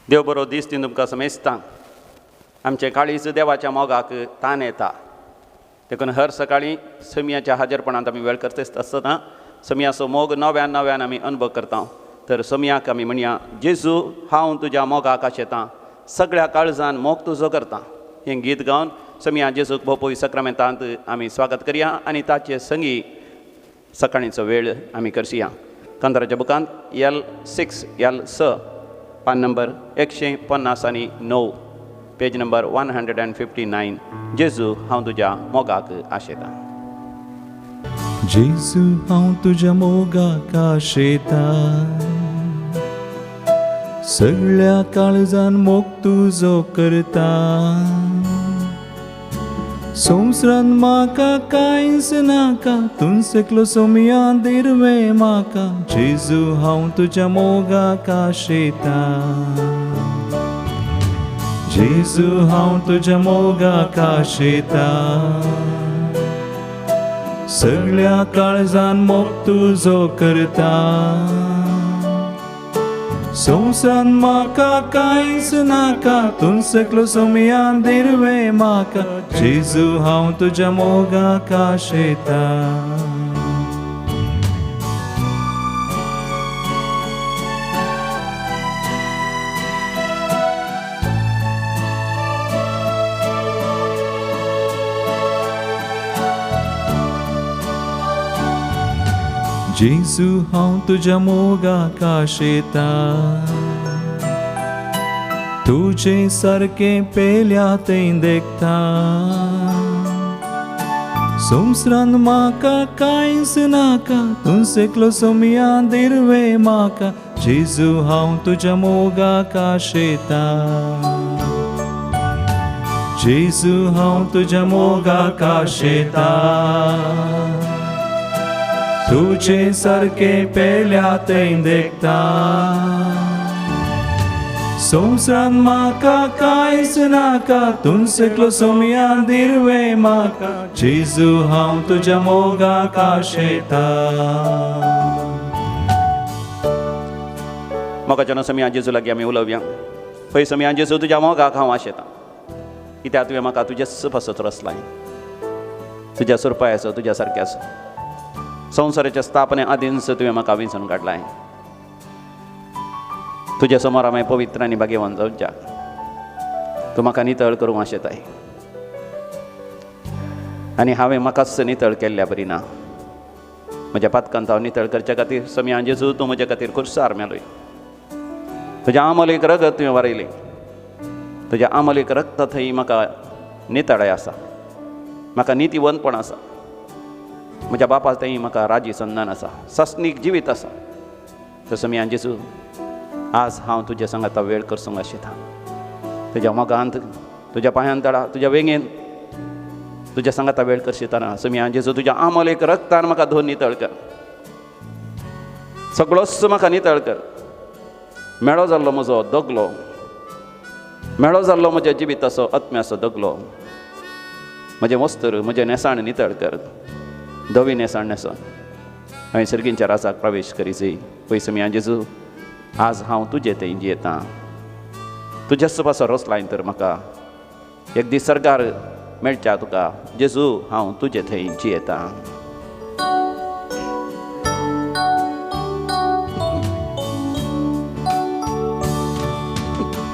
देव बरो दीस ती तुमकां समेजता. आमचे काळीज देवाच्या मोगाक तान येता. देखून हर सकाळी समियाच्या हाजरपणांत आमी वेळ करता आसतना समियाचो मोग नव्यान नव्यान आमी अनुभव करता. तर समियाक आमी म्हणया, जेजू हांव तुज्या मोगाक आशेतां, सगळ्या काळजान मोग तुजो करता. हें गीत गावन समिया जेजूक भोवपळी सक्रामेंतांत आमी स्वागत करया आनी ताचे संगी सकाळीचो वेळ आमी करया. कंत्राच्या बुकांत L6 L6 पान नंबर 159 पेज नंबर 159. जेजू हांव तुज्या मोगाक आशेतां. जेजू हांव तुज्या मोगाक आशेतां, सगळ्या काळजान मोग तुजो करता. संवसारांत म्हाका कांयच नाका, तूं सकलो सोमया दिरवे म्हाका. जेजू हांव तुज्या मोगाक आशेतां, जेजू हांव तुज्या मोगाक आशेतां. सगळ्या काळजान मोग तुजो करता. संवसारांत म्हाका कांयच नाका, तूं सकलो सोमयान दिरवे म्हाका. जेजू हांव तुज्या मोगाक आशेतां. जेजू हांव तुज्या मोगाक आशेतां, तुजें सारकें पेल्या थंय देखता. संवसारांत म्हाका कांयच नाका, तूं सकलो सोमया दिरवे म्हाका. जेजू हांव तुज्या मोगाक आशेतां, जेजू हांव तुज्या मोगाक आशेतां. तुजें सारकें पेल्या थंय देखता. संवसारांत म्हाका कांयच नाका, तूं सकलो सोमया दिरवे म्हाका. जेजू हांव तुज्या मोगाक आशेतां. मोगाच्या समिया जेजू लागीं आमी उलोवया. पळय समिया जेजू तुज्या मोगाक हांव आशेतां. कित्याक तुवें म्हाका तुज्या पासत रचलाय, तुज्या सुरपायाचो, तुज्या सारक्याचो. संवसाराच्या स्थापने आदींच तुवें म्हाका विंचून काडलाय. तुज्या समोर हांवें पवित्र आनी भाग्यवान जावच्या. तूं म्हाका नितळ करूंक आशेताय आनी हांवें म्हाकाच नितळ केल्ल्या बरी ना. म्हज्या पातकांत हांव नितळ करच्या खातीर समिया जेजू तूं म्हज्या खातीर खुर्सार मेलोय. तुज्या आमोलीक रगत तुवें वारयली. तुज्या आमोलीक रगत थंय म्हाका नितळाय आसा, म्हाका नितीवंतपण आसा. म्हज्या बापा थंय म्हाका राजी सन्मान आसा, सस्नीक जिवीत आसा. तर समिया जेजू आज हांव तुज्या सांगाता वेळ करसूंक आशेतां. तुज्या मोगांत, तुज्या पांयान तळा, तुज्या वेंगेन तुज्या सांगाता वेळ करशिताना समिया जेजू तुज्या आमोलेक रगतान म्हाका धुवन नितळ कर. सगळोच म्हाका नितळ कर. मेळो जाल्लो म्हजो दगलो, मेळो जाल्लो म्हज्या जिविताचो आत्म्याचो दगलो, म्हजें वस्त्र, म्हजें नेसाण नितळ कर. धवी नेसाण नेसोन हांवें सर्गींच्या रासाक प्रवेश करीची. पळय समिया जेजू आज हांव तुजे थंय जियेतां. तुजेच पासो रचलाय तर म्हाका एक दीस सरकार मेळच्या तुका. जेजू हांव तुजे थंय जियेतां.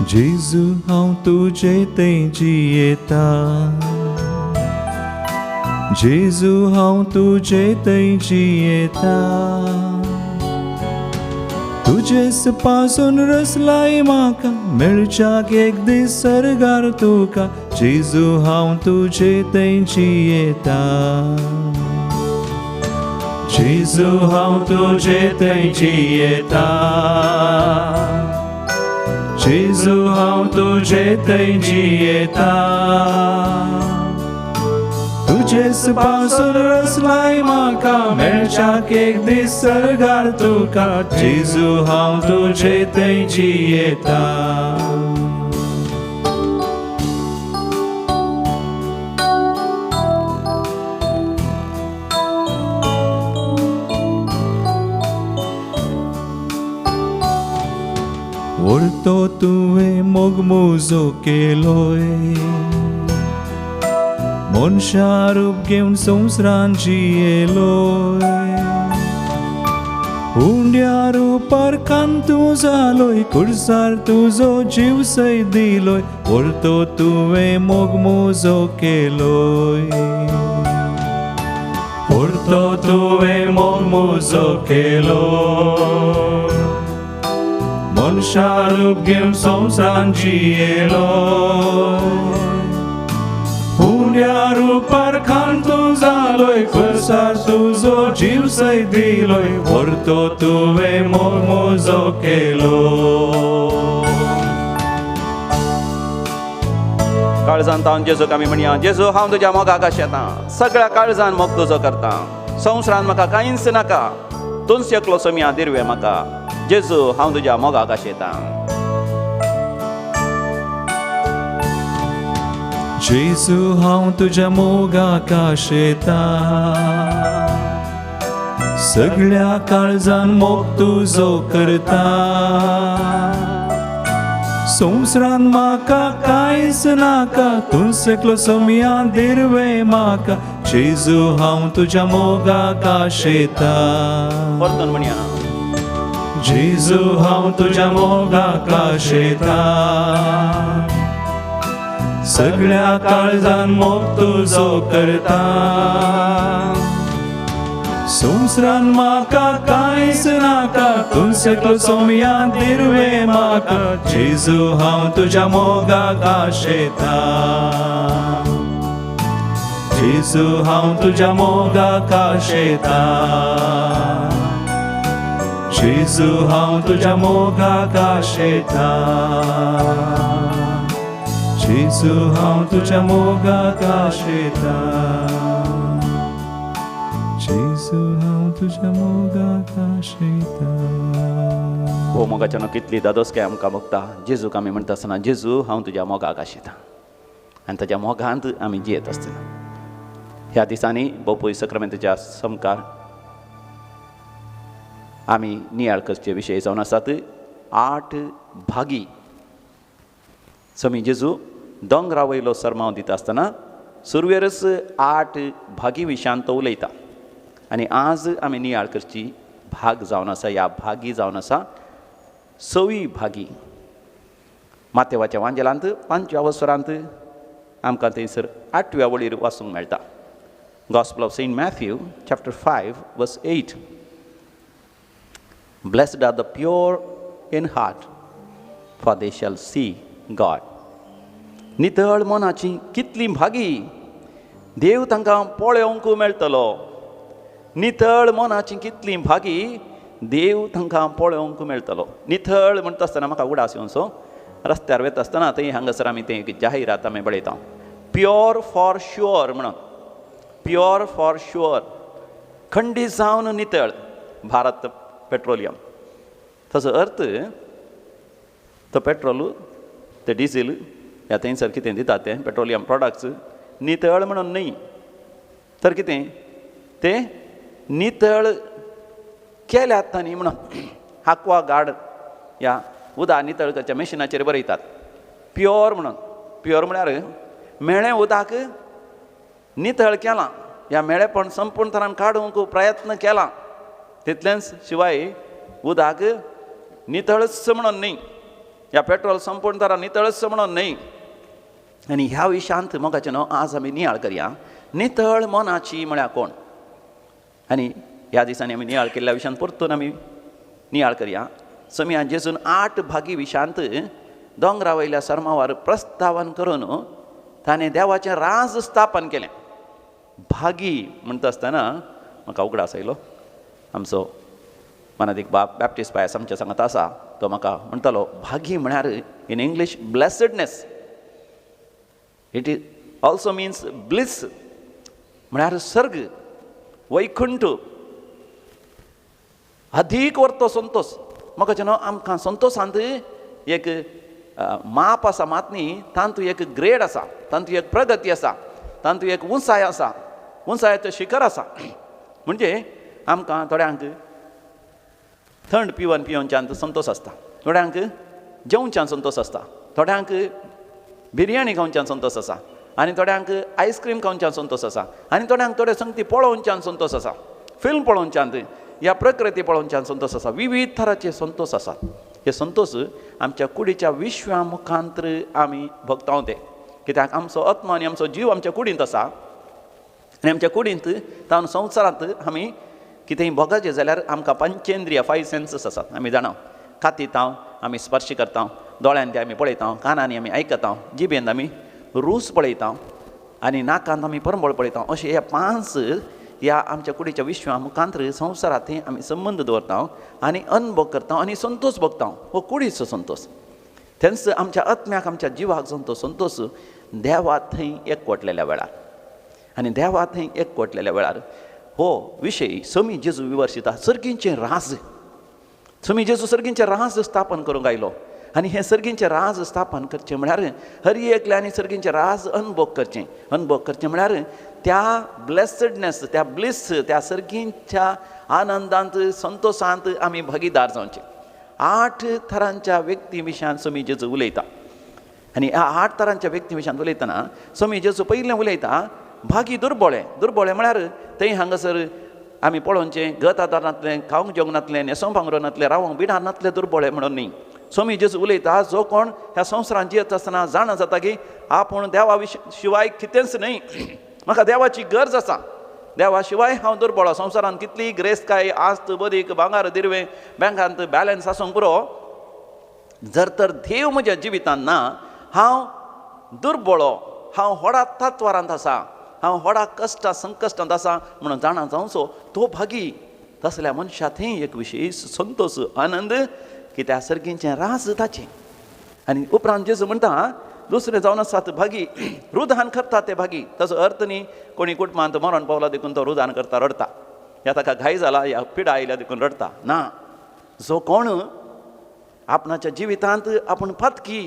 जेजू हांव तुजे थंय जियेतां. जेजू हांव तुजे थंय जियेतां. तुजेच पासून रचलाय म्हाका, मेळच्याक एक दीस सरगार तुका. जेजू हांव तुजे थंय जियेतां. जेजू हांव तुजे थंय जियेतां. जेजू हांव तुजे थंय जियेतां. तुजेच पासून रचलाय म्हाका, मेळच्याक एक दीस सरगार तुका. जेजू हांव तुजे थंय जियेतां. व्हरतो तुवें मोग मुजो केलोय मनशा रूप घेवन संवसारांत जियेलोय हुंड्या रुपार कांतू जालोय कुडसार तुजो जीव सय दिलोय व्हरतो तुवें मोग मुजो केलोय व्हरतो तुवें मोग मुजो केलोय मनशा रूप घेवन संवसारांत जियेलोय हुंड्या रुपार कांतू जालोय खुर्सार तुजो जीव सय दिलोय व्हरतो तुवें मोग मुजो केलोय काळजांत हांव जेजूक आमी म्हणया जेजू हांव तुज्या मोगाक आशेतां सगळ्या काळजान मोग तुजो करता संवसारांत म्हाका कांयच नाका तूंच एकलो समिया दिरवे म्हाका जेजू हांव तुज्या मोगाक आशेतां जेजू हांव तुज्या मोगाक आशेतां सगळ्या काळजान मोग तुजो करता संवसारांत म्हाका कांयच नाका तूंच एकलो समिया दिरवे म्हाका जेजू हांव तुज्या मोगाक आशेतां परतून म्हणया जेजू हांव तुज्या मोगाक आशेतां सगळ्या काळजान मोग तुजो करता संवसारांत म्हाका कांयच नाका तूंच एकलो समिया दिरवे म्हाका जेजू हांव तुज्या मोगाक आशेतां जेजू हांव तुज्या मोगाक आशेतां जेजू हांव तुज्या मोगाक आशेतां जेजू हांव तुज्या मोगाक आशेतां जेजू हांव तुज्या मोगाक आशेतां हो मोगाच्यान कितली दादोसकाय आमकां भोगता जेजूक आमी म्हणटा आसतना जेजू हांव तुज्या मोगाक आशेतां आनी ताज्या मोगांत आमी जियेत आसतना ह्या दिसांनी बोपूय सक्रामेंताच्या समकार आमी नियाळ करचे विशय जावन आसात 8 भागी समी जेजू दोंगरा वयलो सरमाव दिता आसतना सुरवेरच 8 भागी विशयान तो उलयता आनी आज आमी नियाळ करची भाग जावन आसा ह्या भागी जावन आसा 6वी भागी मातेवाच्या वांजेलांत 5व्या वसरांत आमकां थंयसर 8व्या वळीर वाचूंक मेळटा Gospel of Saint Matthew chapter 5 verse 8 Blessed are the pure in heart, for they shall see God. नितळ मनाची कितली भागी देव तांकां पळोवंक मेळटलो नितळ मनाची कितली भागी देव तांकां पळोवंक मेळटलो नितळ म्हणटा आसतना म्हाका उडास येवचो रस्त्यार वता आसतना थंय हांगासर आमी तें जाहिरात आमी बळयता प्युअर फॉर शुअर म्हणून प्युअर फॉर शुअर खंडीत जावन नितळ भारत पेट्रोलियम ताचो अर्थ तो पेट्रोल ते डिझेल ह्या थंयसर कितें दितात ते पेट्रोलियम प्रोडक्ट्स नितळ म्हणून न्ही तर कितें ते नितळ केल्यात तांणी म्हणून हाकवा गार्ड ह्या उदक नितळ करच्या मशिनाचेर बरयतात प्युअर म्हणून प्युअर म्हळ्यार मेळ्ळें उदक नितळ केलां ह्या मेळेपण संपूर्ण तरान काडूंक प्रयत्न केला तितलेंच शिवाय उदक नितळच म्हणून न्ही ह्या पेट्रोल संपूर्ण तरान नितळच म्हणून न्ही आनी ह्या विशयांत मोगाचें न्हू आज आमी नियाळ करया नितळ मनाची म्हळ्यार कोण आनी ह्या दिसांनी आमी नियाळ केल्ल्या विशयान परतून आमी नियाळ करया समी जेजून 8 भागी विशयांत दोंगरा वयल्या सरमावार प्रस्तावन करून ताणें देवाचें राज स्थापन केलें भागी म्हणटा आसतना म्हाका उगडास आयलो आमचो मनादीक बाप बॅप्टिस्ट पायस आमच्या सांगात आसा तो म्हाका म्हणटालो भागी म्हळ्यार in English blessedness it is also means bliss म्हळ्यार सर्ग वैकुंठ अधीक व्हरतो संतोष म्हाका जेन्ना आमकां संतोशांत एक माप आसा मात न्ही तांतू एक ग्रेड आसा तांतू एक प्रगती आसा तांतू एक उंचाय आसा उंचायेचें शिखर आसा म्हणजे आमकां थोड्यांक थंड पिवन पिवनच्यान संतोश आसता थोड्यांक जेवच्यान संतोश आसता, थोड्यांक बिरयानी खावच्यान संतोश आसा, आनी थोड्यांक आयस्क्रीम खावच्यान संतोश आसा, आनी थोड्यांक थोडे संगती पळोवच्यान संतोश आसा, फिल्म पळोवच्यान ह्या प्रकृती पळोवच्यान संतोश आसा. विविध तरांचे संतोश आसात. हे संतोश आमच्या कुडीच्या विश्वा मुखांतर आमी भोगताव ते, कित्याक आमचो आत्मा आनी आमचो जीव आमच्या कुडींत आसा. आनी आमच्या कुडींत तावन संवसारांत आमी कितेंय भोगचें जाल्यार आमकां पंचेंद्रिय 5 सेन्सेस आसात. आमी जाणा, खातीतांव आमी स्पर्श करता, दोळ्यान ते आमी पळयता, कानांनी आमी आयकता, जिबेन आमी रूच पळयता, आनी नाकांत आमी परंबळ पळयता. अशें हे 5 ह्या आमच्या कुडीच्या विश्वा मुखांतर संवसारांत आमी संबंद दवरता आनी अनुभव करता आनी संतोश भोगता. हो कुडीचो संतोष. थंयच आमच्या आत्म्याक आमच्या जिवाक जो संतोश देवा थंय एकवटलेल्या वेळार, आनी देवा थंय एकवटलेल्या वेळार हो विशय समी जेजू विवर्शिता. सर्गींचें राज, समी जेजू सर्गींचें राज स्थापन करूंक आयलो. आनी हें सर्गींचें राज स्थापन करचें म्हळ्यार हर एकल्यानी सर्गींचें राज अनुभव करचें म्हळ्यार त्या ब्लेसडनेस, त्या ब्लिस, त्या सर्गींच्या आनंदांत, संतोशांत आमी भागीदार जावचें. 8 तरांच्या व्यक्ती विशयान समी जेजू उलयता. आनी ह्या 8 तरांच्या व्यक्ती विशयान उलयतना समी जेजू पयलें उलयता भागी दुर्बळे म्हळ्यार थंय हांगासर आमी पळोवचें गतादारांतलें, खावंक जेवणांतलें, न्हेसोंक पांघरुनांतलें, रावंक बिडानांतलें दुर्बळे म्हणून न्ही. समी जेजू उलयता जो कोण ह्या संवसारांत जियेत आसतना जाणा जाता की आपूण देवा शिवाय कितेंच न्हय, म्हाका देवाची गरज आसा, देवा शिवाय हांव दुर्बळो. संवसारांत कितली गिरेस्तकाय, आस्त, बदीक, भांगार, दिरवे, बँकांत बॅलन्स आसूंक पुरो, जर तर देव म्हज्या जिवितांत ना, हांव दुर्बळो, हांव व्हडा तत्वारांत आसा, हांव व्हडा कश्टां संकश्टांत आसा म्हणून जाणा जावचो तो भागी. तसल्या मनशा थंय एक विशेश संतोश, आनंद, की त्या सर्गींचें राज ताचें. आनी उपरांत जेजू म्हणटा दुसरें जावन आसात भागी, रुदान करता ते भागी. ताचो अर्थ न्ही कोणी कुटुंबांत मरण पावला देखून तो रुदान करता, रडता, या ताका घाई जाला, या पिडा आयल्या देखून रडता ना. जो कोण आपणाच्या जिवितांत आपूण पातकी,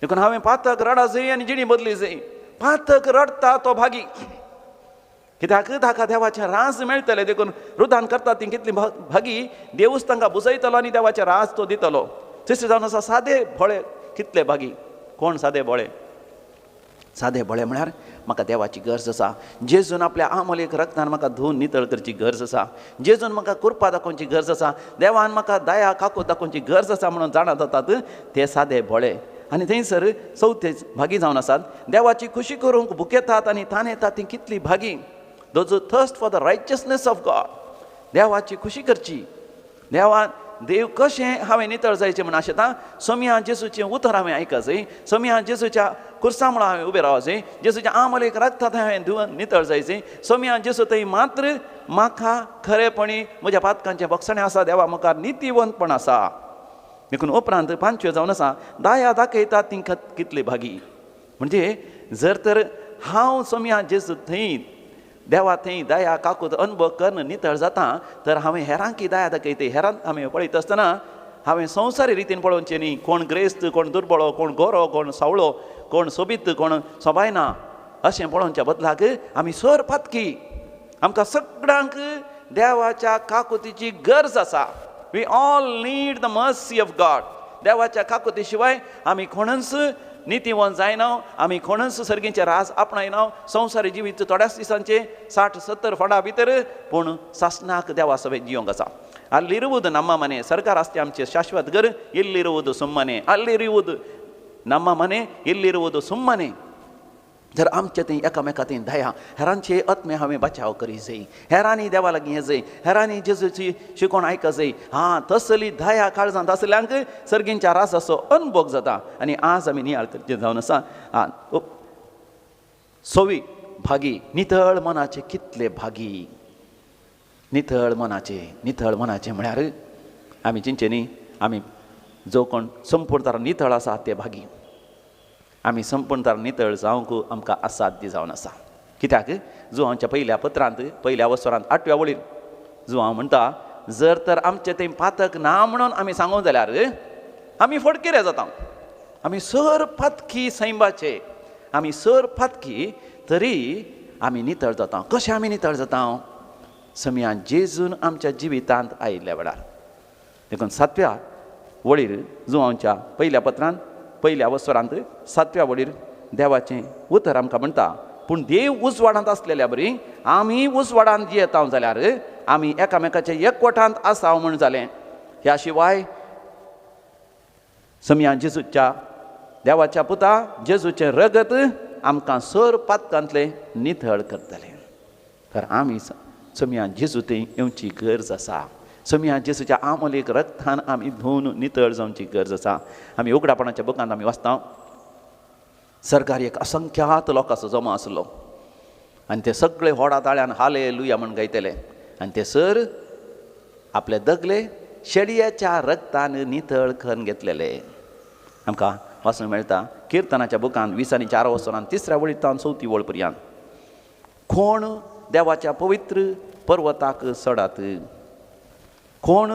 देखून हांवें पातक रडा जाय आनी जिणी बदली जाय, पातक रडता तो भागी. कित्याक ताका देवाचें राज मेळटलें. देखून रुदान करता ती कितली भागी, देवूच तांकां बुजयतलो आनी देवाचें राज तो दितलो. तिसरें जावन आसा सादे भोळे, कितले भागी. कोण सादे भोळे? सादे भोळे म्हळ्यार म्हाका देवाची गरज आसा. जेजून आपल्या आमोलेक रक्तान म्हाका धुवन नितळ करची गरज आसा. जेजून म्हाका कृपा दाखोवची गरज आसा. देवान म्हाका दया काको दाखोवची गरज आसा म्हणून जाणा जातात ते सादे भोळे. आनी थंयसर चवथे भागी जावन आसात देवाची खुशी करूंक भुकेतात आनी तान येतात ती कितली भागी. Those thirst for the righteousness of God, देवाची खुशी करची. देव कशें हांवें नितळ जायचें म्हण आशेता. समिया जेजूचें उतर हांवें आयका जाय, समिया जेजूच्या कुर्सा मुळा हांवें उबें रावं जाय, जेजूच्या आमोलेक रगतात हांवें धुवन नितळ जायचें. समिया जेजू थंय मात्र म्हाका खरेपणी म्हज्या पातकांचें बक्षणें आसा, देवा मुखार नितीवंतपण आसा. देखून उपरांत 5वें जावन आसा दया दाखयतात ती कितली भागी. म्हणजे जर तर हांव समिया जेजू थंय देवा थंय दया काकूत अनुभव करून नितळ जाता, तर हांवें हेरांकी दया दाखयता. हेरांक हांवें पळयत आसतना हांवें संवसारी रितीन पळोवचें न्ही. कोण ग्रेस्त, कोण दुर्बळो, कोण गोरो, कोण सावळो, कोण सोबीत, कोण सोबायना अशें पळोवच्या बदलाक आमी सर पातकी. आमकां सगळ्यांक देवाच्या काकुतीची गरज आसा. We all need the mercy of God. देवाच्या काकुती शिवाय आमी कोणच नितीवंत जायना, आमी कोणच सर्गींचें राज आपणायना. संवसारी जिवीत थोड्याच दिसांचे 60-70 फंडा भितर, पूण सासणाक देवा सभेत जियोंक आसा. ಅಲ್ಲಿರುವುದು ನಮ್ಮ ಮನೆ, ಸರ್ಕಾರ ಆಸ್ತಿ ಆಮचे ಶಾಶ್ವತ घर, ಇಲ್ಲಿರುವುದು ಸುಮ್ಮನೆ. ಅಲ್ಲಿರುವುದು ನಮ್ಮ ಮನೆ, ಇಲ್ಲಿರುವುದು ಸುಮ್ಮನೆ. जर आमचे थंय एकामेका थंय दया, हेरांचे आत्मे हांवें बचाव करी जाय, हेरांनी देवा लागीं हें जाय, हेरांनी जेजूची शिकोवण आयका जाय. तसली दया काळजांत आसल्यांक सर्गींच्या रासाचो अनुभव जाता. आनी आज आमी नियाळ करचे जावन आसा 6वी भागी, नितळ मनाचे कितले भागी. नितळ मनाचे म्हळ्यार आमी चिंचे न्ही, आमी जो कोण संपूर्ण नितळ आसा ते भागी. आमी संपूर्ण नितळ जावंक आमकां असाध्य जावन आसा. कित्याक जो आमच्या पयल्या पत्रांत, पयल्या वसरांत 8व्या वळीर जो हांव म्हणटा, जर तर आमचे थंय पातक ना म्हणून आमी सांगूं जाल्यार आमी फडकिरे जाता. आमी सर पातकी सैमाचे, आमी सर पातकी तरी आमी नितळ जाता. कशें आमी नितळ जाता? समियान जेजून आमच्या जिवितांत आयिल्ल्या वेळार. देखून 7व्या वळीर जुवांच्या पयल्या पत्रांत पयल्या वस्वरांत 7व्या वळीर देवाचें उतर आमकां म्हणटा, पूण देव उजवाडांत आसलेल्या बरी आमी उजवाडांत जियेता जाल्यार आमी एकामेकाचे एकवटांत आसाव म्हण जालें. ह्या शिवाय समिया जेजूच्या देवाच्या पुता जेजूचें रगत आमकां सर पातकांतलें नितळ करतलें. तर आमी समिया जेजूतय येवची गरज आसा. समिया जेजूच्या आमोलेक रगतान आमी धुवन नितळ जावची गरज आसा. आमी उगडापणाच्या बुकांत आमी वाचता, सरकार एक असंख्यात लोकांचो जमा आसलो आनी ते सगळे व्हडा ताळ्यान हालेलुया म्हण गायतले आनी ते सर आपले दगले शेडयाच्या रगतान नितळ करून घेतलेले. आमकां वाचूंक मेळटा किर्तनाच्या बुकांत 20 आनी 4 वसरांत 3ऱ्या वळींतल्यान 4थी वळ पर्यंत. कोण देवाच्या पवित्र पर्वताक चडात, कोण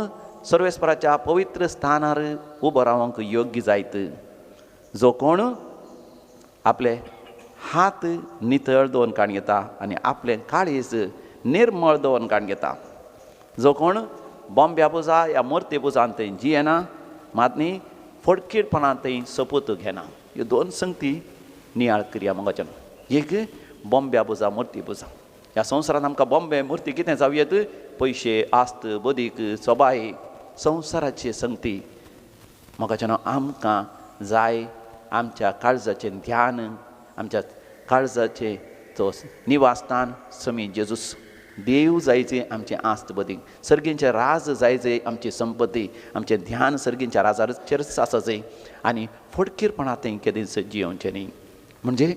सर्वेस्पराच्या पवित्र स्थानार उबो रावंक योग्य जायत, जो कोण आपले हात नितळ दवरून काण घेता आनी आपले काळीज निर्मळ दवरून काण घेता, जो कोण बॉम्ब्या पुजा ह्या मुर्ती पुजांत जियेना मात न्ही फडकीरपणांतय सपूत घेना. ह्यो 2 संगती नियाळ करया मोगाच्यान. एक बॉम्ब्या पुजा मुर्ती पुजा. ह्या संवसारांत आमकां बॉम्बे मुर्ती कितें जावं येत, पयशे आस्त बदीक सोबाय संवसाराची संगती. मोगाच्यान आमकां जाय आमच्या काळजाचें ध्यान, आमच्या काळजाचें तो निवासस्थान समी जेजूस. देव जायचे आमचे आस्त बदीक, सर्गींचे राज जायचे आमची संपत्ती, आमचें ध्यान सर्गींच्या राजाचेरच आसाचें आनी फडकीरपणांतय केदींच जियोवचें न्ही. म्हणजे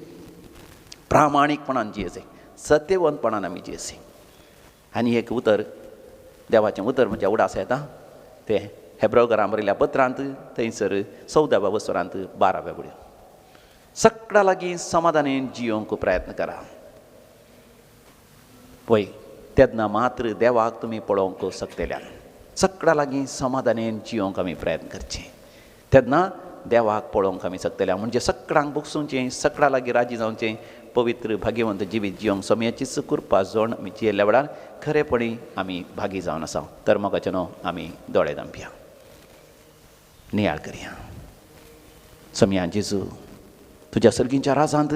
प्रामाणीकपणान जियेचें, सत्यवंतपणान आमी जियेचें. आनी एक उतर देवाचें उतर म्हणजे उडास येता तें हेब्रायकारांक बरयल्या पत्रांत थंयसर 14व्या वसरांत 12व्या वळीर. सगळ्या लागीं समाधानान जियोवंक प्रयत्न करा. पळय तेन्ना मात्र देवाक तुमी पळोवंक शकतल्यान. सगळ्या लागीं समाधानान जियोवंक आमी प्रयत्न करचे, तेन्ना देवाक पळोवंक आमी शकतल्या. म्हणजे सगळ्यांक बुकसूंचें, सगळ्या लागीं राजी जावचें, पवित्र भाग्यवंत जिवीत जियोंक समयाचीच कृपा जोड आमी जियेल्ल्या वेळार खरेपणी आमी भागी जावन आसा. तर मोगाच्यान आमी दोळे धांपया, नियाळ करया. समया जेजू, तुज्या सर्गींच्या राजांत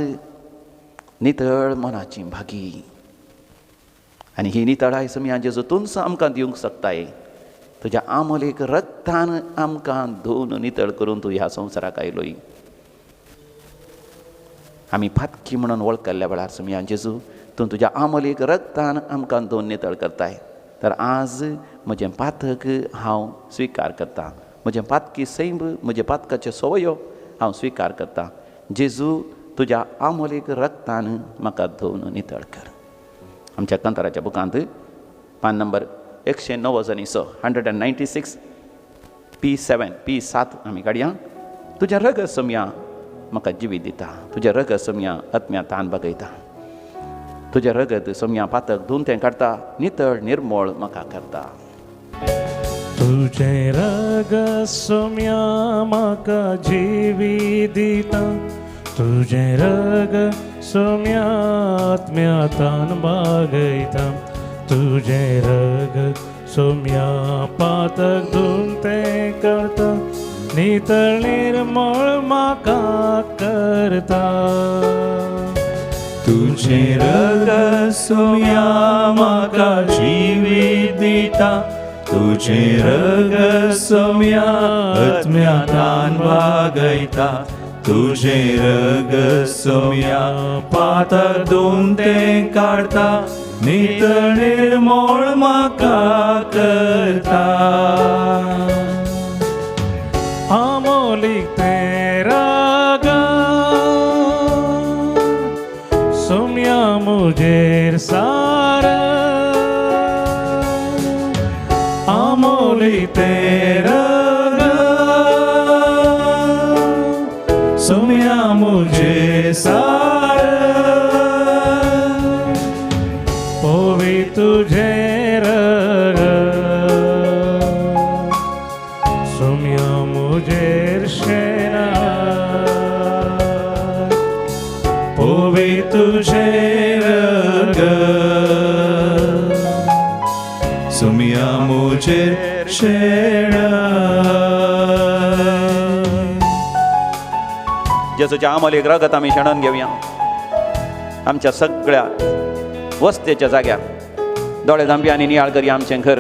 नितळ मनाची भागी आनी ही नितळाय समया जेजू तूंच आमकां दिवंक शकताय. तुज्या आमोलेक रगतान आमकां धुवन नितळ करून तूं ह्या संवसाराक आयलोय. आमी पातकी म्हणून वळखल्या वेळार समया जेजू तूं तुज्या आमोलेक रगतान आमकां धुवन नितळ करताय. तर आज म्हजें पातक हांव स्विकार करतां, म्हजें पातकी सैम, म्हजे पातकाच्यो सवयो हांव स्विकार करतां. जेजू तुज्या आमोलेक रगतान म्हाका धुवन नितळ कर. आमच्या कंताराच्या बुकांत पान नंबर 196 196 P7 P7 आमी काडया. तुज्या रगत समया म्हाका जिवीत दिता, तुजें रगत समया आत्म्या तान बगयता, तुजें रगत समया पातक धुवन तें काडटा, नितळ निर्मळ म्हाका करता. तुजें रगत समया म्हाका जिवीत दिता, तुजें रगत समया आत्म्या तान बगयता, तुजें रगत समया पातक धुवन तें करता, नितळ निर्मळ म्हाका करता. तुजें रगत समया म्हाका जिवीत दिता, तुजें रगत समया आत्म्या तान बगयता, तुजें रगत समया पातक धुवन तें काडटा, नितळ निर्मळ म्हाका करता. आमोलीक तें रगत समया मुजेर सार, आमोलीक तें रगत समया मुजेर सार. पोवी तुजें रगत समया मुजेर शेणार, पोवी तुजें रगत समया मुजेर शेणार. जेजूच्या आमोलीक रगत आमी शेणून घेवया. आमच्या सगळ्या वस्तेच्या जाग्यार दोळे धांपया आनी नियाळ करया आमचें घर.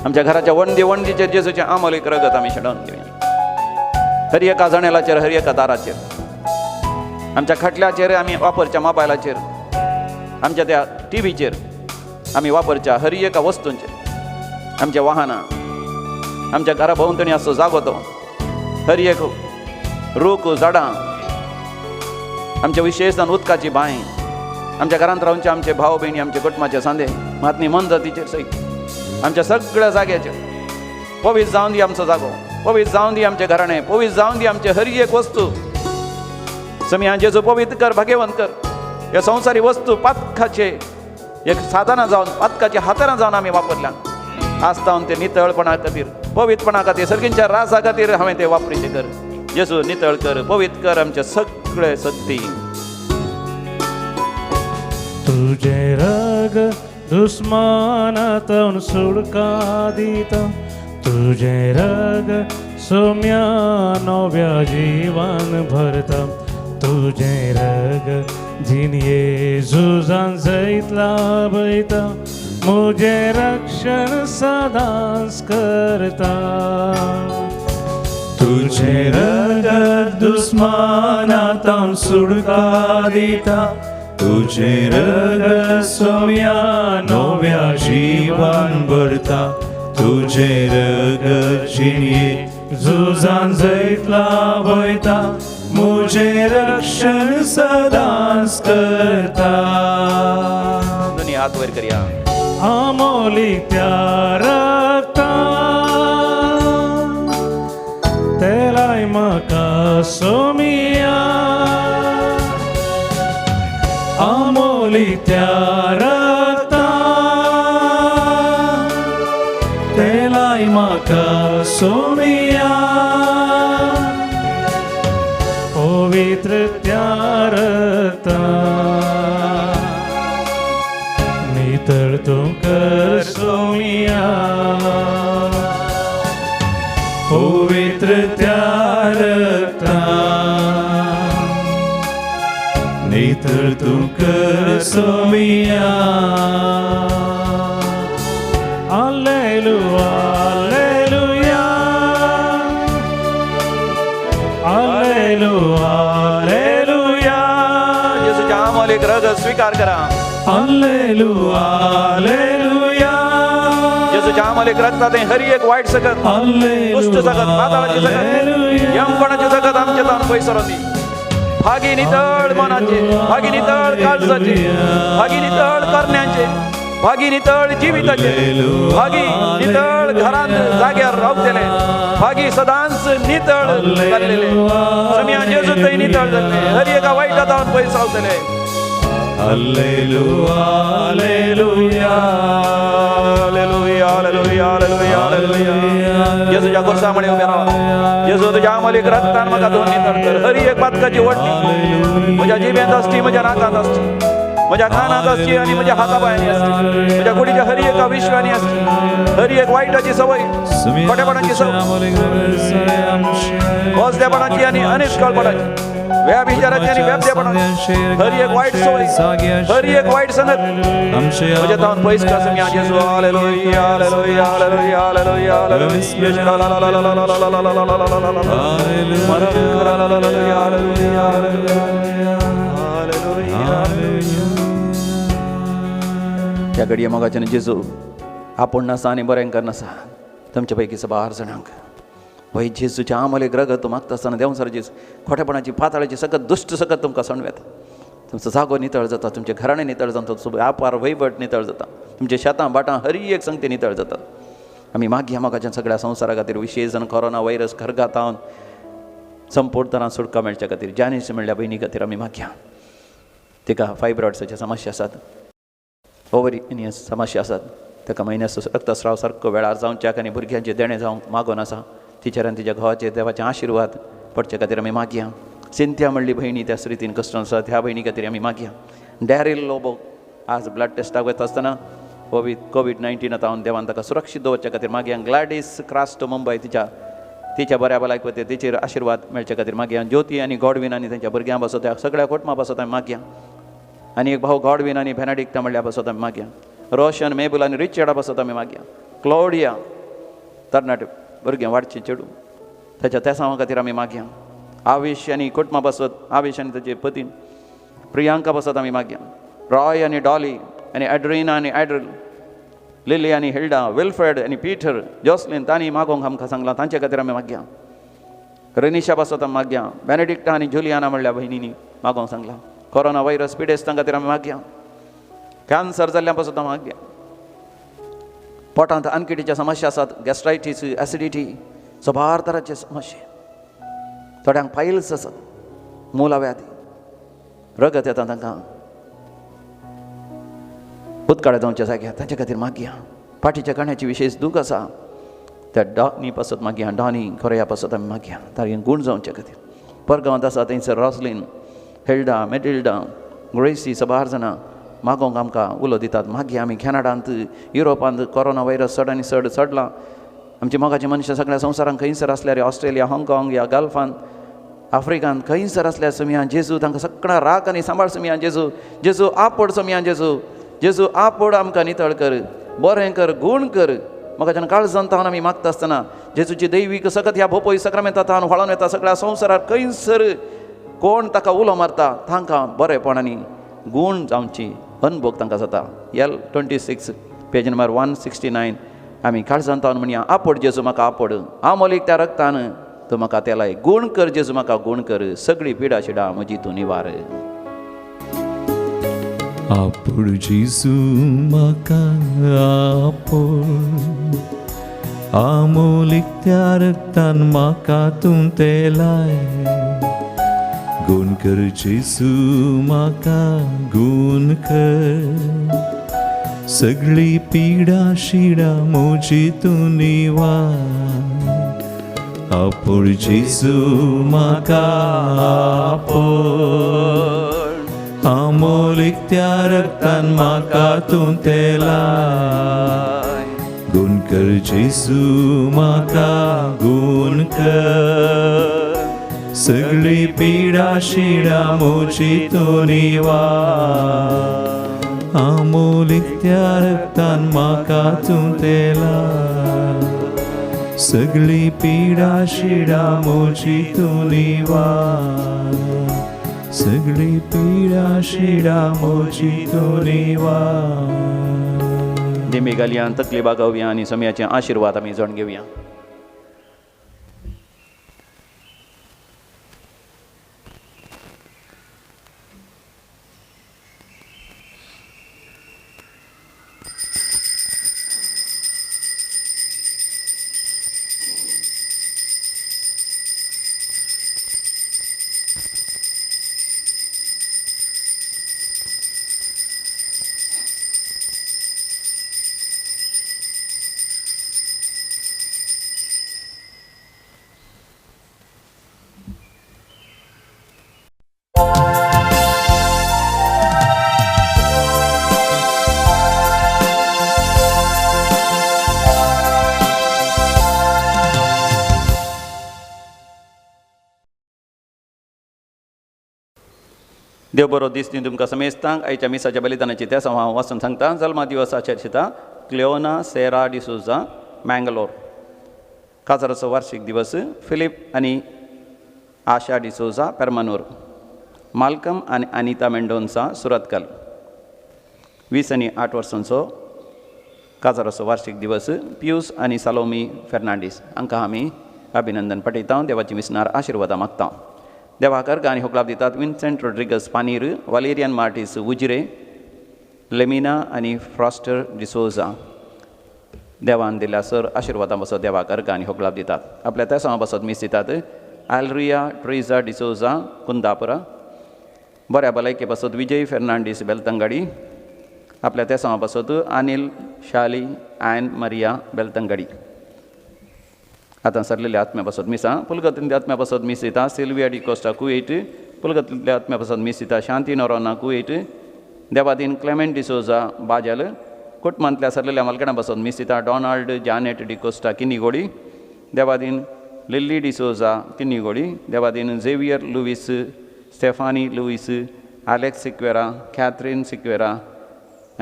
आमच्या घराच्या वणदीचेर जेजूचें आमोलीक रगत आमी शेणून घेवया. हर एका जणेलाचेर, हर एका दाराचेर, आमच्या खटल्याचेर, आमी वापरच्या मोबायलाचेर, आमच्या त्या टीव्हीचेर, आमी वापरच्या हर एका वस्तूंचेर, आमच्या वाहनां, आमच्या घरा भोंवतणी असो जागो तो, हर एक रूख झाडां, आमच्या विशेषान उदकाची बांय, आमच्या घरांत रावचे आमचे भाव भयणी, आमचे कुटुंबाचे सांदे, मातनी मनजतीचेर सयत आमच्या सगळ्या जाग्याचेर पवित्र जावन दी आमचो जागो, पवित्र जावन दी आमचे घराणें, पवित्र जावन दी आमचे हर एक वस्तू. समी जेजू पवित्र कर, भाग्यवंत कर. ह्या संवसारी वस्तू पातकाचे एक साधनां जावन, पातकाची हातारां जावन आमी वापरल्या. आस्तावन ते नितळपणा खातीर, पवित्रपणा खातीर, सर्गींच्या रासा खातीर हांवें ते वापरीचे कर. जेजू नितळ कर, पवित्र कर आमचे सगळे सक्ती. तुझे रग दुस्मानातून सुटका दिता, तुझे रग सोम्या नव्या जीवन भरता, तुझे रग जिन येजूजान जैतला बैता, मुझे रक्षण सदांच करता. तुझे रगत दुस्मानातून सुटका दिता, तुझे रगत सोम्या नव्या जीवन भरता, तुझे रगत जिणे झुजान जैतला वयता, मुझे रक्षण सदांच करता. दोन्ही हात वयर करया. आमोली त्या रक्ता तेलाय म्हाका सोमिया, आमोली त्या रक्ता तेलाय म्हाका सोमिया, पवित्र त्या रक्ता नितळ तूं कर सोमिया, पवित्र त्या रक्ता नितळ तूं कर सोमिया. Alleluia, Alleluia, Alleluia, Alleluia. जेजूच्या आमोलीक रगत स्वीकार करा. Alleluia, Alleluia, जेजूच्या आमोलीक रगतात हर एक वाईट सकत, दुष्ट सकत, पाताळाची सकत, यमपणाची सकत आमचे तान पयसरून दी. भागी नितळ मनाचे, भागी नितळ काळजाचे, भागी नितळ करण्याचे, भागी नितळ जिविताचे, भागी नितळ घरांत जाग्यार रावतले, भागी सदांच नितळ जाल्लेले. समिया जेजूतय नितळ जाल्ले, हर एका वायटांत पयस रावतले. Alleluia, Alleluia, Alleluia, Alleluia, Alleluia, Alleluia. जेजूच्या खुर्सामुळे उभे राहा. जेजू तुझ्या आमोलीक रगतान म्हाका धुवन नितळ कर. हर एक पातकाची वटणी म्हज्या जिबेंत आसची, म्हज्या नाकांत आसची, म्हज्या कानांत आसची आनी म्हज्या हातापायांनी आसची, म्हज्या कुडीच्या हर एका विश्वानी आसची. हर एक वायटाची सवय, खोटेपणाची सवय, ओसलेपणाची आनी अनिश्कळपणाची, व्याभिचाराची आणि व्याप्तेपणाची हर एक वाईट सवय, हर एक वाईट संगत म्हज्या तावन पयस कर समिया जेजू. हालेलुया, हालेलुया, हालेलुया, हालेलुया, त्या घडये मोगाच्यान जेजू आपूण नासा आनी बरें करनासा तुमच्या पैकी सभा 8 जाणांक वय जेजूच्या आमोलीक रगत तूं मागता आसतना देंव सर जेजू खोटेपणाची पाताळाची सकत दुश्ट सकत तुमकां सणवेता. तुमचो जागो नितळ जाता, तुमचे घराणें नितळ जाता, तुमचो व्यापार वैभट नितळ जाता, तुमचे शेतां बाटां हर एक संगती नितळ जातात. आमी मागया मोगाच्या सगळ्या संवसारा खातीर विशेश कोरोना वायरस घरगातावन संपूर्ण तरां सुटका मेळच्या खातीर जानीस म्हणल्या भयणी खातीर आमी मागया. तिका फायब्रॉइड्साच्यो समस्या आसात, ओवरी समस्या आसात, ताका म्हयन्याचो रक्तस्राव सारको वेळार जावच्याक आनी भुरग्यांचे देणे जावंक मागोन आसा. तिचेर आनी तिच्या घोवाचेर देवाचे आशिर्वाद पडचे खातीर आमी मागया. सिंथ्या म्हणली भयणी त्या स्थितीन कश्ट आसा ह्या भयणी खातीर आमी मागया. डॅरिल लोबो आज ब्लड टेस्टाक वता आसतना कोविड-19 हांव देवान ताका सुरक्षीत दवरच्या खातीर मागया. ग्लॅडीस क्रास्ट मुंबय तिच्या तिच्या बऱ्या भलायक वते तिचेर आशिर्वाद मेळचे खातीर मागया. ज्योती आनी गॉडवीन आनी तेंच्या भुरग्यां पासत त्या सगळ्या कुटुंबां पासत आमी मागया. आनी एक भाव गॉडवीन आनी बेनेडिक्ट म्हणल्या पासत आमी मागया. रोशन मेबुल आनी रिचर्डा पासत आमी मागया. क्लॉडिया तरणाटे भुरगें वाडचें चेडूं ताच्या तेसांवा खातीर आमी मागया. आवेश आनी कुटुंबां पासत आवेश आनी ताचे पतीन प्रियांका पासत आमी मागया. रॉय आनी डॉली आनी एड्रिना आनी एड्रिल लिली आनी हिल्डा विल्फ्रेड आनी पीटर जॉसलिन तांणी मागोंक आमकां सांगलां तांचे खातीर आमी मागया. रनिशा पासत आमी मागया. बेनेडिक्टा आनी जुलियाना म्हणल्या भयणींनी मागोंक सांगलां. कोरोना वायरस पिडेस्तां खातीर आमी मागया. कॅन्सर जाल्ल्या पासत आमी मागया. पोटांत आनकिडीच्या समस्या आसात, गॅस्ट्रायटीस एसिडिटी सोबार तरांचे समस्या. थोड्यांक पायल्स आसात, मुलाव्याधी रगत येता तांकां उदकाडे जावच्या जाग्यार तांचे खातीर मागया. पाठीच्या कण्याची विशेश दूख आसा त्या डॉनी पासत मागया. डॉनी कोरया पासत आमी मागया तांकां गूण जावचे खातीर. परगांवांत आसा थंयसर रॉसलीन हेल्डा मेटिल्डा ग्रेसी सोबार जाणां मागोंक आमकां उलो दितात. मागया आमी कॅनडांत युरोपांत कोरोना वायरस चड आनी चड चडलां. आमची मोगाची मनशां सगळ्या संवसारांत खंयसर आसल्यार ऑस्ट्रेलिया हाँगकाँग या गल्फांत आफ्रिकांत खंयसर आसल्यार समिया जेजू तांकां सगळ्यां राख आनी सांबाळ समिया जेजू. जेजू आपड समिया जेजू. जेजू आपड आमकां नितळ कर, बरें कर, गूण कर. मोगाच्यान काळजांत तावन आमी मागता आसतना जेजूची दैवीक सकत ह्या भोपय सक्रामेंता तावन व्हाळोवन येता. सगळ्या संवसारांत खंयसर कोण ताका उलो मारता तांकां बरेपणांनी गूण जावची अनुभव तांकां जाता. L26 पेज नंबर 169 आमी काळजांत तावन म्हणया आपड जेजू म्हाका आपड. हांव मोलीक त्या रक्तान तूं म्हाका तेलाय. गूण कर जेजू म्हाका गूण कर. सगळी पिडा शिडा म्हजी तूं निवार. आपूण जेजू म्हाका आपूण. आमोलीक त्या रक्तान म्हाका तूं तेलाय. गूण कर जेजू म्हाका गूण कर. सगळी पिडा शिडा म्हजी तूं निवार. आपूण जेजू म्हाका आपूण. अमोलीक त्या रक्तान म्हाका तूं तेलाय. गूण कर जेजू म्हाका गूण कर. सगळी पिडा शिडा म्हजी तूं निवार. अमोलीक त्या रक्तान म्हाका तूं तेलाय. सगळी पिडा शिडा म्हजी तूं निवार. सगळी पिडा शिडा म्हजी तूं निवार. दिमी घालया, तकली बागोवया आनी समयाचे आशिर्वाद आमी जाणून घेवया. देव बरो दीस दी तुमकां समेस्तांक. आयच्या मिसाच्या बलिदानाची त्या हांव वाचून सांगता. जल्मा दिवसाच्या दिसा क्लिओना सेरा डिसोजा मँगलोर. काजाराचो वार्षिक दिवस. फिलीप आनी आशा डिसोजा पेर्मानूर. माल्कम आनी अनिता मेंडोन्सा सुरतकल. 20 आनी 8 वर्सांचो काजाराचो वार्षिक दिवस. पियूस आनी सालोमी फेर्नांडीस हांकां आमी अभिनंदन पठयता. देवाची विस्नार आशिर्वादा मागता. देवाकर गाणी होकलाब दितात. विन्सेंट रोड्रिगस पानीर, वालेरियन मार्टिस उजिरे, लेमिना आनी फ्रॉस्टर डिसोजा. देवान दिल्या सर आशिर्वादा पासत देवाकर गाणी होकलाब दितात. आपल्या त्या समा पासत मीस दितात. आल्रिया ट्रेझा डिसोजा कुंदापुरा. बऱ्या भलायके पासत विजय फेर्नांडीस बेलतंगडी. आपल्या त्या समा पासत अनिल शाली ॲन मरिया बेलतंगडी. आतां सरलेल्या आत्म्या पासत मिसा. पुलगतींतल्या आत्म्या पासत मीस दिता. Sylvia D'Costa Kuwait. पुलगतींतल्या आत्म्या पासत मीस दिता. शांती नोरोना कुवेट. देवादीन क्लेमेंट डिसोजा बाजल. कुटुंबांतल्या सरलेल्या मालकणा पासत मीस दिता. Donald Janet D'Costa Kinnigoli. देवादीन लिल्ली डिसोजा किन्नीगोडी देवादीन Xavier Lewis Stephanie Lewis Alex Sequeira Catherine Sequeira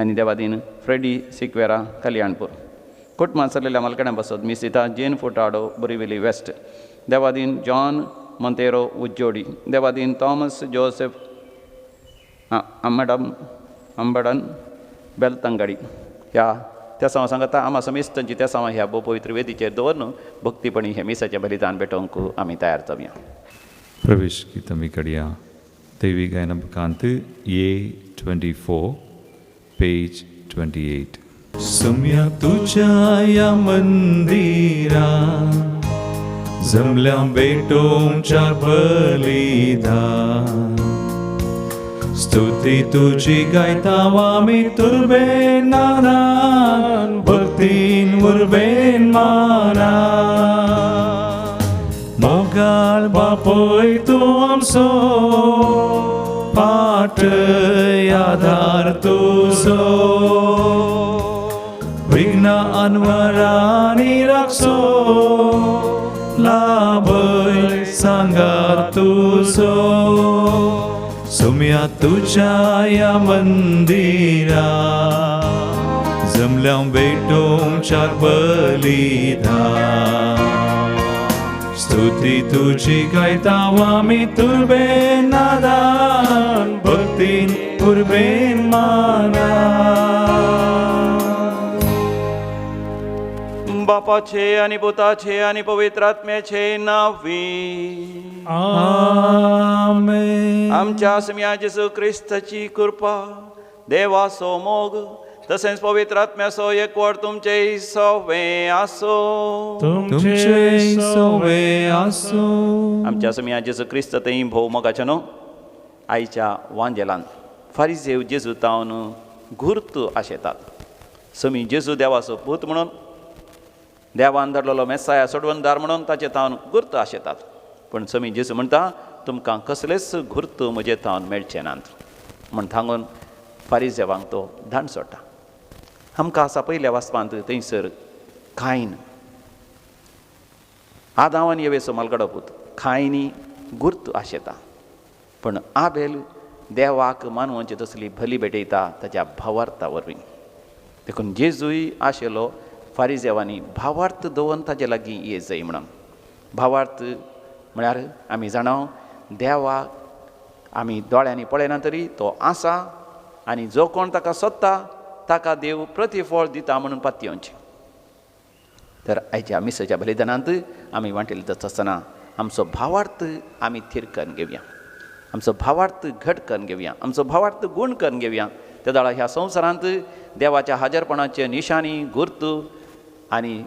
आनी देवादीन फ्रेडी सिक्वेरा कल्याणपूर कुटुंबात सरलेल्या मालकड्यां बसत मिसिता जेन फोटाडो बोरिविली वेस्ट देवादीन जॉन मोंतेरो उज्जोडी देवादीन थॉमस जोसेफ अंबडन बेलतंगडी ह्या त्या सांग सांगता आम्हा समेस्तांची त्या सांग ह्या पवित्र वेदीचेर दवरून भक्तीपणी हे मिसाचें बलिदान भेटोवंक आमी तयार जावया. प्रवेश गीतमी कडिया दैवी गायन कांत A24 पेज 28. सम्या तुझ्या या मंदिरा जमल्या भेटोंच्या बलिदान स्तुती तुझी गायताव आमी तुर्बेन नादान भक्तीन उर्बेन माना मोगाळ बापोय तूं आमचो पाट आधार तुजो विघ्न अनवरांनी राखसो लाभय सांगार तुजो सम्या तुझ्या या मंदिरा जमल्या भेटोंच्या बलिदान स्तुती तुझी गायताव आमी तुर्बेन नादान भक्तीन उर्बेन माना. बापाचे आणि पुताचे आणि पवित्र आत्म्याचे नावी आमेन. आमच्या सम्या जेसू ख्रिस्ताची कृपा देवाचो मोग तसेच पवित्र आत्म्याचो एकवट तुमचे सवे आसो. तुमचे सवे आसो. आमच्या सम्या जेसू ख्रिस्त थंय भोव मोगाच्या न्हू आईच्या वांजेलान फारिजेव जेजू तावन घुर्त आशेतात. समी जेजू देवाचो पूत म्हणून देवान धरलेलो मेसाया सोडवणदार म्हणून ताचे तावन घुर्त आशेतात. पण समी जेजू म्हणटा तुमकां कसलेच घुर्त म्हजे तावन मेळचे नात म्हण सांगून फारिजेवांक तो धाड सोडटा. आमकां आसा पयल्या वाचपांत थंयसर खायन आदावान येवेचो मालगडो पूत खायनी घुर्त आशेता. पण आबेल देवाक मानवांची तसली भली भेटयता ताच्या भावार्था वरवीं. देखून जेजूय आशिल्लो फारिजेवांनी भावार्थ दवरून ताजे लागीं ये जाय म्हणून. भावार्थ म्हळ्यार आमी जाणाव देवाक आमी दोळ्यांनी पळयना तरी तो आसा आनी जो कोण ताका सोदता ताका देव प्रतिफळ दिता म्हणून पातयेवचें. तर आयच्या मिसाच्या बलिदानांत आमी वांटिल्ले तस आसतना आमचो भावार्थ आमी थीर करून घेवया. आमचो भावार्थ घट करून घेवया. आमचो भावार्थ गूण करून घेवया. त्या दाळा ह्या संवसारांत देवाच्या हाजरपणाचे निशाणी गुर्त आनी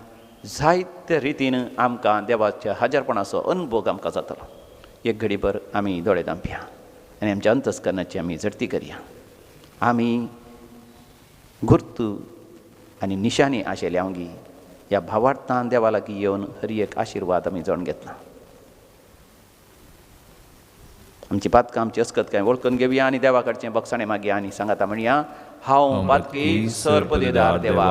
जायत्या रितीन आमकां देवाच्या हाजरपणाचो अनुभव आमकां जातलो. एक घडीभर आमी दोळे धांपया आनी आमच्या अंतस्करणाची आमी झडती करया. आमी गुर्त आनी निशाणी आशिल्ल्या आमगी ह्या भावार्थान देवा लागीं येवन हरी एक आशिर्वाद आमी जोडून घेतला. आमची पातकां आमची अस्कत काय वळखून घेवया आनी देवा कडचें बक्षाणें मागया आनी सांगाता म्हणया हांव पातकी सरपदेदार देवा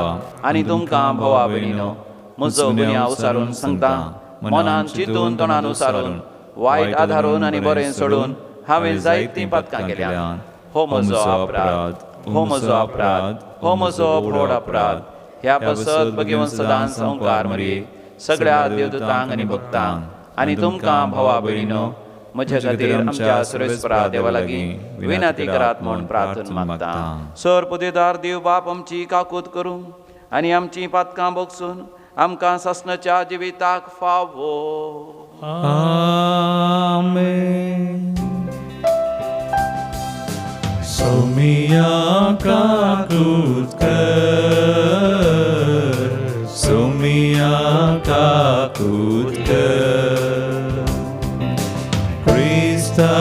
आनी तुमकां भोवा भयणीनो म्हजो गुन्या उसारून सांगता मनान चिंतून तोंडान उसारून वायट आधारून आनी बरें सोडून हांवें जायतीं पातकां केल्यां. हो म्हजो अपराध, हो म्हजो अपराध, हो म्हजो व्हड अपराध. ह्या पसत भगवंत सदांच संवकार मरे सगळ्या देवदूतांक आनी भक्तांक आनी तुमकां भोवा भयणीनो म्हज्या खातीर आमच्या सर्वेस्परा देवा लागीं विनंती करात म्हूण प्रार्थना मागता. सरपदेदार देव बाप आमची काकूत करूं आनी आमची पातकां बगसून आमकां ससनाच्या जिविताक फावो. आमेन. सोमिया काकूत कर, सोमिया काकूत कर, क्रिस्ता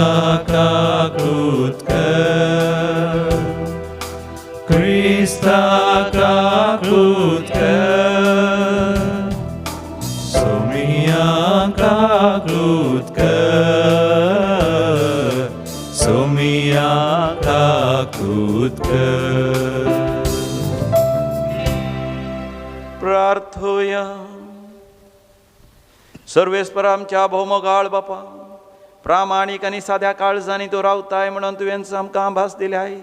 काकूत कर, क्रिस्ता काकूत कर, सोमिया काकूत कर, सोमिया काकूत कर. प्रार्थोया. सर्वेस्पर आमच्या भौमोगाळ बापा, प्रामाणीक आनी साद्या काळजांनी तूं रावताय म्हणून तुवें आमकां भास दिल्याय.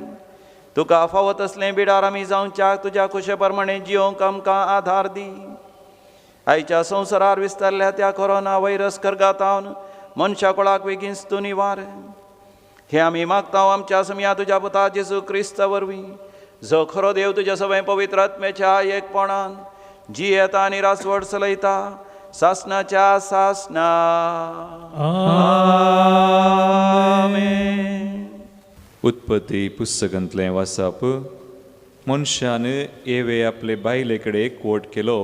तुका फावत असलें बिडार आमी जावच्याक तुज्या कुशे प्रमाणे जियोंक आमकां आधार दी. आयच्या संवसारार विस्तारल्या त्या कोरोना व्हायरस कर्गातावन मनशा कुळाक बेगीनच तूं निवार. हे आमी मागता आमच्या समिया तुज्या पुता जेजू क्रिस्ता वरवीं, जो खरो देव तुज्या सगळे पवित्र आत्म्याच्या एकपणान जी येता आनी रासवड चलयता सासनाच्या सासना. आमेन. उत्पत्ती पुस्तकांतलें वाचप. मनशान एवे आपले बायले कडेन कोट केलो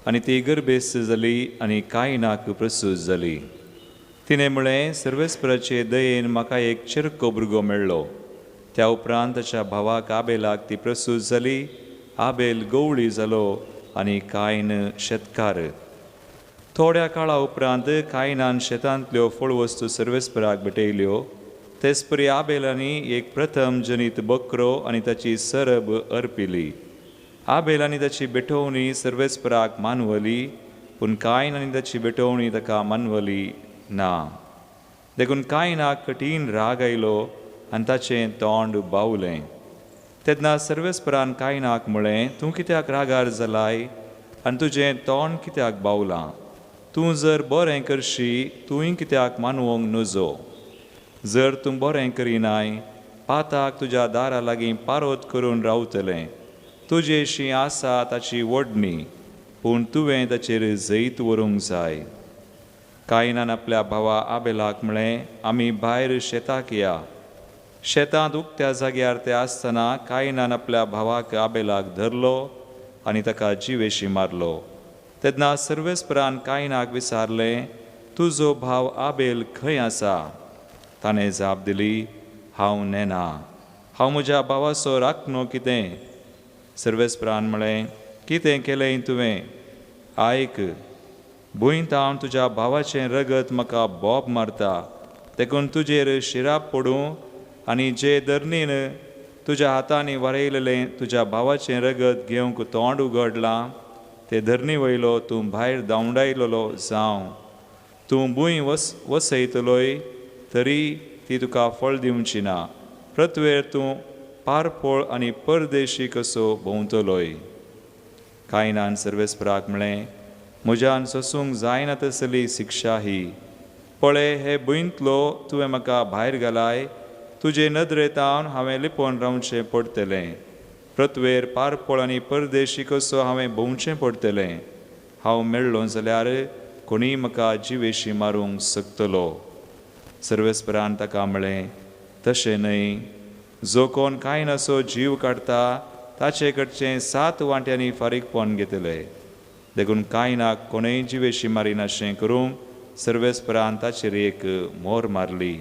आनी ती गर्भेस्त जाली आनी कायनाक प्रसूत जाली. तिणें म्हळें, सर्वेस्पराचे दयेन म्हाका एक चिरको भुरगो मेळ्ळो. त्या उपरांत ताच्या भावाक आबेलाक ती प्रसूत जाली. आबेल गवळी जालो आनी कायन शेतकार. थोड्या काळा उपरांत कायनान शेतांतल्यो फळवस्तू सर्वेस्पराक भेटयल्यो. तेच परी आबेलांनी एक प्रथम जनीत बकरो आनी ताची सरब अर्पिली. आबेलांनी ताची बेटोवणी सर्वेस्पराक मानवली, पूण कायन आनी ताची बेटोवणी ताका मानवली ना. देखून कायनाक कठीण राग आयलो आनी ताचें तोंड बावलें. तेन्ना सर्वेस्परान कायनाक म्हळें, तूं कित्याक रागार जालाय आनी तुजें तोंड कित्याक बावलां? तूं जर बरें करशी तुवें कित्याक मानवंक नजो? जर तूं बरें करिनाय, पाताक तुज्या दारा लागीं पारोत करून रावतलें. तुजेशी आसा ताची वडणी, पूण तुवें ताचेर जैत व्हरूंक जाय. कायनान आपल्या भावा आबेलाक म्हळें, आमी भायर शेताक या. शेतांत उक्त्या जाग्यार ते आसतना कायनान आपल्या भावाक आबेलाक धरलो आनी ताका जिवेशी मारलो. तेन्ना सर्वेस्परान कायनाक विचारलें, तुजो भाव आबेल खंय आसा? ताणें जाप दिली, हांव नेना. हांव म्हज्या भावाचो राखणो कितें? सर्वेस्परान म्हळें, कितें केलें तुवें? आयक, भुंयत हांव तुज्या भावाचें रगत म्हाका बोब मारता. देखून तुजेर शिराप पडूं आनी जे धरणीन तुज्या हातांनी वारयलेलें तुज्या भावाचें रगत घेवंक तोंड उगडलां, ते धरणी वयलो तूं भायर धांवडायलोलो जावं. तूं भुंय वसयतलोय तरी ती तुका फळ दिवची ना. प्रतवेर तूं पारपोळ आनी परदेशी कसो भोंवतलोय. कायनान सर्वेस्पराक म्हळें, म्हज्यान सोसूंक जायना तसली शिक्षा ही. पळय, हे भुंयतलो तुवें म्हाका भायर घालाय. तुजे नदरेतावन हांवें लिपोवन रावचें पडटलें. प्रतवेर पारपोळ आनी परदेशी कसो हांवें भोंवचें पडटलें. हांव मेळ्ळों जाल्यार कोणीय म्हाका जिवेशी मारूंक शकतलो. सर्वेस्परान ताका म्हळें, तशें न्हय. जो कोण कायनाचो जीव काडटा ताचे कडचें 7 वांट्यांनी फारीकपण घेतलें. देखून कायनाक कोणेय जिवेशी मारिनाशें करूंक सर्वेस्परान ताचेर एक मोर मारली.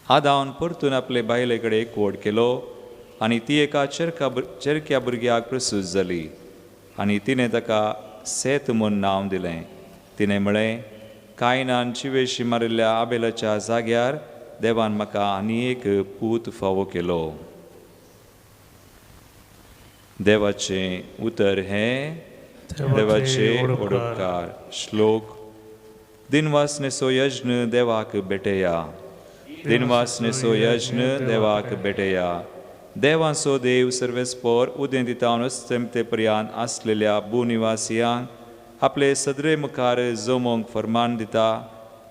आदावन परतून आपले बायले कडेन कोड केलो आनी ती एका चेरक्या भुरग्याक प्रसूत जाली आनी तिणें ताका सेत म्हूण नांव दिलें. तिणें म्हळें, कायनान जिवेशी मारिल्ल्या आबेलाच्या जाग्यार देवान म्हाका आनी एक पूत फावो केलो. देवाचें उतर हें. देवाचे ओडकार. श्लोक. दिनवासनेचो यज्ञ देवाक भेटया. दिनवासनेचो यज्ञ देवाक भेटया. देवाचो देव सर्वेस्पर उदें दितावन अस्तमते पर्यान आसलेल्या भूनिवासियांक आपले सदरे मुखार जमोवंक फर्मान दिता.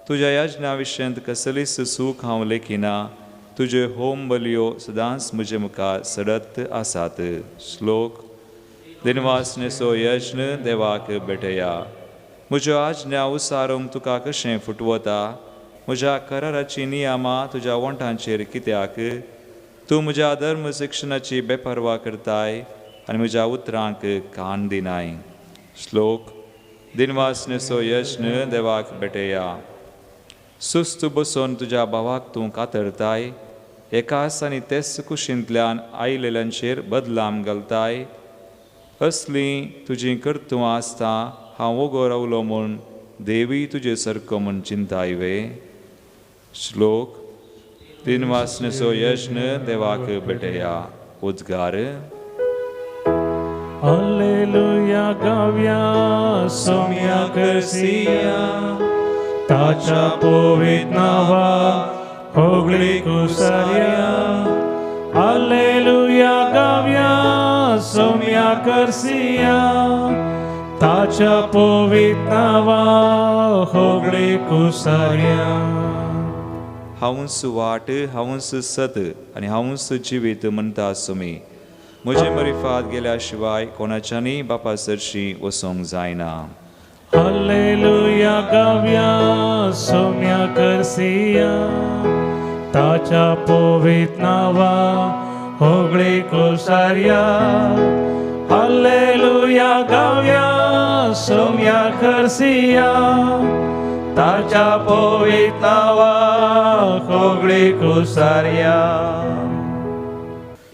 तुज्या यज्ञा विशयंत कसलीच सूख हांव लेखिना. तुज्यो होम बलयो सदांच म्हजे मुखार सडत आसात. श्लोक. दिनवासनेचो यज्ञ देवाक भेटया. म्हज्यो आज्ञा उसारूंक तुका कशें फुटवता? म्हज्या कराराची नियमां तुज्या वंटांचेर कित्याक? तूं म्हज्या धर्म शिक्षणाची बेपर्वा करताय आनी म्हज्या उतरांक कान दिनाय. श्लोक. दिनवासनेचो यज्ञ देवाक भेटया. सुस्त बसोन तुज्या भावाक तूं कातरताय. एकास आनी तेच कुशींतल्यान आयिल्ल्यांचेर बदलाम घालताय. असली तुजी कर्तुवां आसता हांव वोगो रावलो म्हूण देवी तुजे सारको म्हूण चिंताय वे. श्लोक. दिनवासनेचो यज्ञ देवाक भेटया. उद्गार. हालेलुया गावया सोम्या करसिया ताच्या पवित्र नावा होगळी कुसार्या हालेलुया गावया सोम्या करसिया ताच्या पवित्र नावा होगळी कुसार्या हांवूंस वाट हांवूंस सत आनी हांवूंस जिवीत म्हणटा सुमी म्हजे मरिफात गेल्या शिवाय कोणाच्यानी बापा सरशी वसोंक जायना हालेलुया गावया सोम्या करसिया ताच्या पवित्र नावा होगळी कुसार्या हालेलुया गावया सोम्या करसिया ताच्या पवित्र नावा होगळी कुसार्या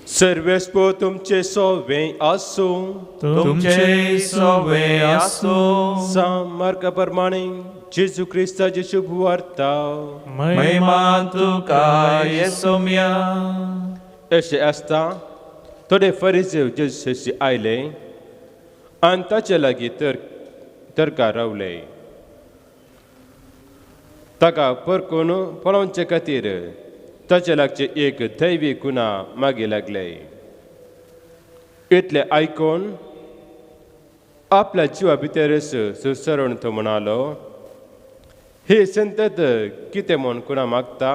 सर्वेस्पो तुमचे सोवे आसो तुमचे सोवे आसो मार्ग प्रमाणे जेजू क्रिस्ताची शुभ वार्ता महिमा तुका येसोम्या अशें आसता थोडे फरिसेव जेजूशी आयले आनी ताचे लागीं तर्का रावले ताका परकून पळोवचे खातीर ताचे लागचे एक दैवी गुन्हा मागे लागले इतले आयकून आपल्या जिवा भितरच सुसरून तो म्हणालो हे संतत कितें म्हूण गुन्हा मागता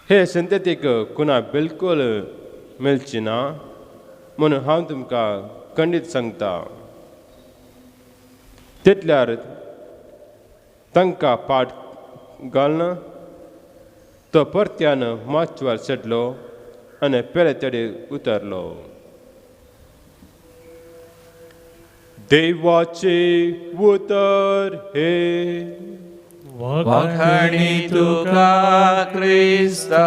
हे संततीक गुन्हा बिलकूल मेळची ना म्हणून हांव तुमकां खंडीत सांगता तितल्यार तांकां पाट घालना तो परत्यान माचवार चडलो आनी पेले तडे उतरलो देवाचे उतर हे वखाणी तुका क्रिस्ता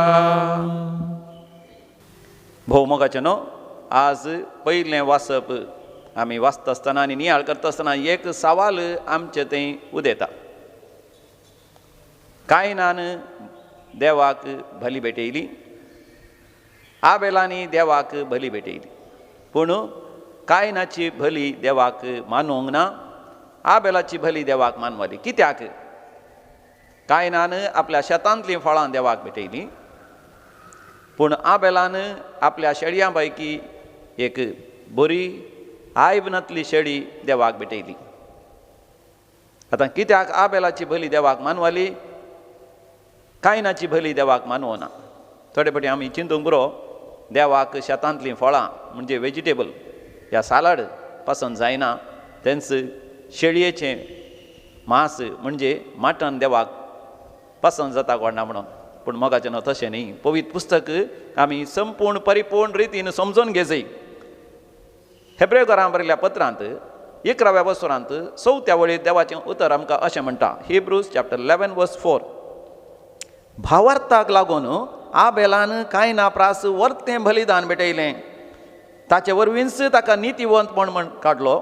भोवमोगाचे न्हू आज पयलें वाचप आमी वाचता आसतना आनी नियाळ करता आसतना एक सवाल आमचे थंय उदेता कायनान देवाक भली भेटयली आबेलांनी देवाक भली भेटयली पूण कायनाची भली देवाक मानूंक ना आबेलाची भली देवाक मानवाली कित्याक कायनान आपल्या शेतांतलीं फळां देवाक भेटयलीं पूण आबेलान आपल्या शेळयां पैकी एक बरी आयबनातली शेळी देवाक भेटयली आतां कित्याक आबेलाची भली देवाक मानवाली कायनाची भली देवाक मानवो ना थोडे फावटी आमी चिंतूंक बरो देवाक शेतांतलीं फळां म्हणजे वेजिटेबल या सालाड पसंद जायना तेंच शेळयेचें मांस म्हणजे मटण देवाक पसंद जाता कोणा म्हणून पूण मोगाचें न्हू तशें न्ही पवित्र पुस्तक आमी संपूर्ण परिपूर्ण रितीन समजून घेजय हेब्रेकारांक बरयल्ल्या पत्रांत 11व्या वसुरांत 4थ्या वळेंत देवाचें उतर आमकां अशें म्हणटा हिब्रूज चॅप्टर 11 वर्स 4 भावार्थाक लागून आबेलान कायना प्रास वर्तें बलिदान भेटयलें ताचे वरवींच ताका नितीवंतपण म्हण काडलो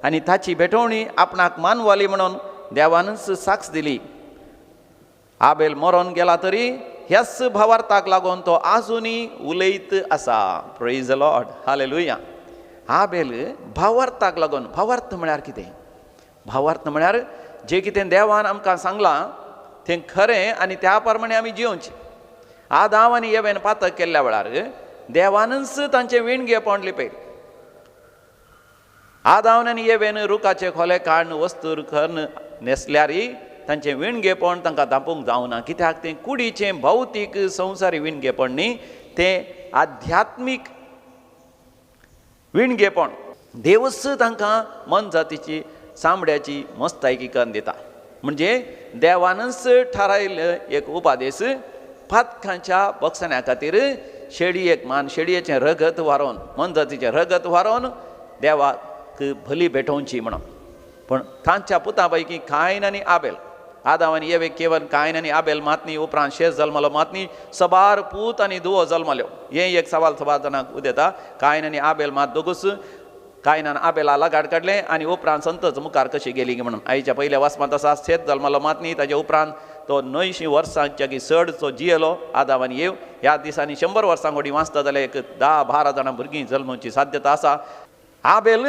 आनी ताची भेटवणी आपणाक मानवाली म्हणून देवानच साक्ष दिली आबेल मरोन गेला तरी ह्याच भावार्थाक लागून तो आजुनी उलयत आसा प्रेज द लॉर्ड हालेलुया आबेल भावार्थाक लागून भावार्थ म्हळ्यार कितें भावार्थ म्हळ्यार जें कितें देवान आमकां सांगलां तें खरें आनी त्या प्रमाणे आमी जियोवचें आदाम आनी येवेन पातक केल्ल्या वेळार देवानच तांचें विणगेपण लिपयलें आदाम आनी येवेन रुखाचे खोले काडन वस्तूर खर्ण नेसल्यारय तांचें विणगेपण तांकां दापूंक जावना कित्याक तें कुडीचें भौतीक संवसारी विणगेपण न्ही तें आध्यात्मीक विणगेपण देवच तांकां मन जातीची चामड्याची मस्तायकी करून दिता म्हणजे देवानच थारायल्लो एक उपादेश पातकांच्या बक्षण्या खातीर शेळयेक मान शेळयेचें रगत व्हारोवन मन जातीचें रगत व्हारोवन देवाक भली भेटोवची म्हणून पूण तांच्या पुतां पैकी कायन आनी आबेल आदाम आनी येवेक केवल कायन आनी आबेल मातनी उपरांत शेत जल्मलो मातनी सबार पूत आनी धुवो जल्मल्यो हें एक सवाल सबार जाणांक उदेता कायन आनी आबेल मात दोगूच कायनान आबेला लगाड काडलें आनी उपरांत संतच मुखार कशी गेली म्हणून आईच्या पयल्या वचपांत आसा शेत जल्मलो मातनी ताचे उपरांत तो 90 वर्सांच्या की चडचो जियेलो आदाम आनी येव. ह्या दिसांनी 100 वर्सां घोडी वाचता जाल्यार एक 10-12 जाणां भुरगीं जल्मोवची साध्यता आसा. आबेल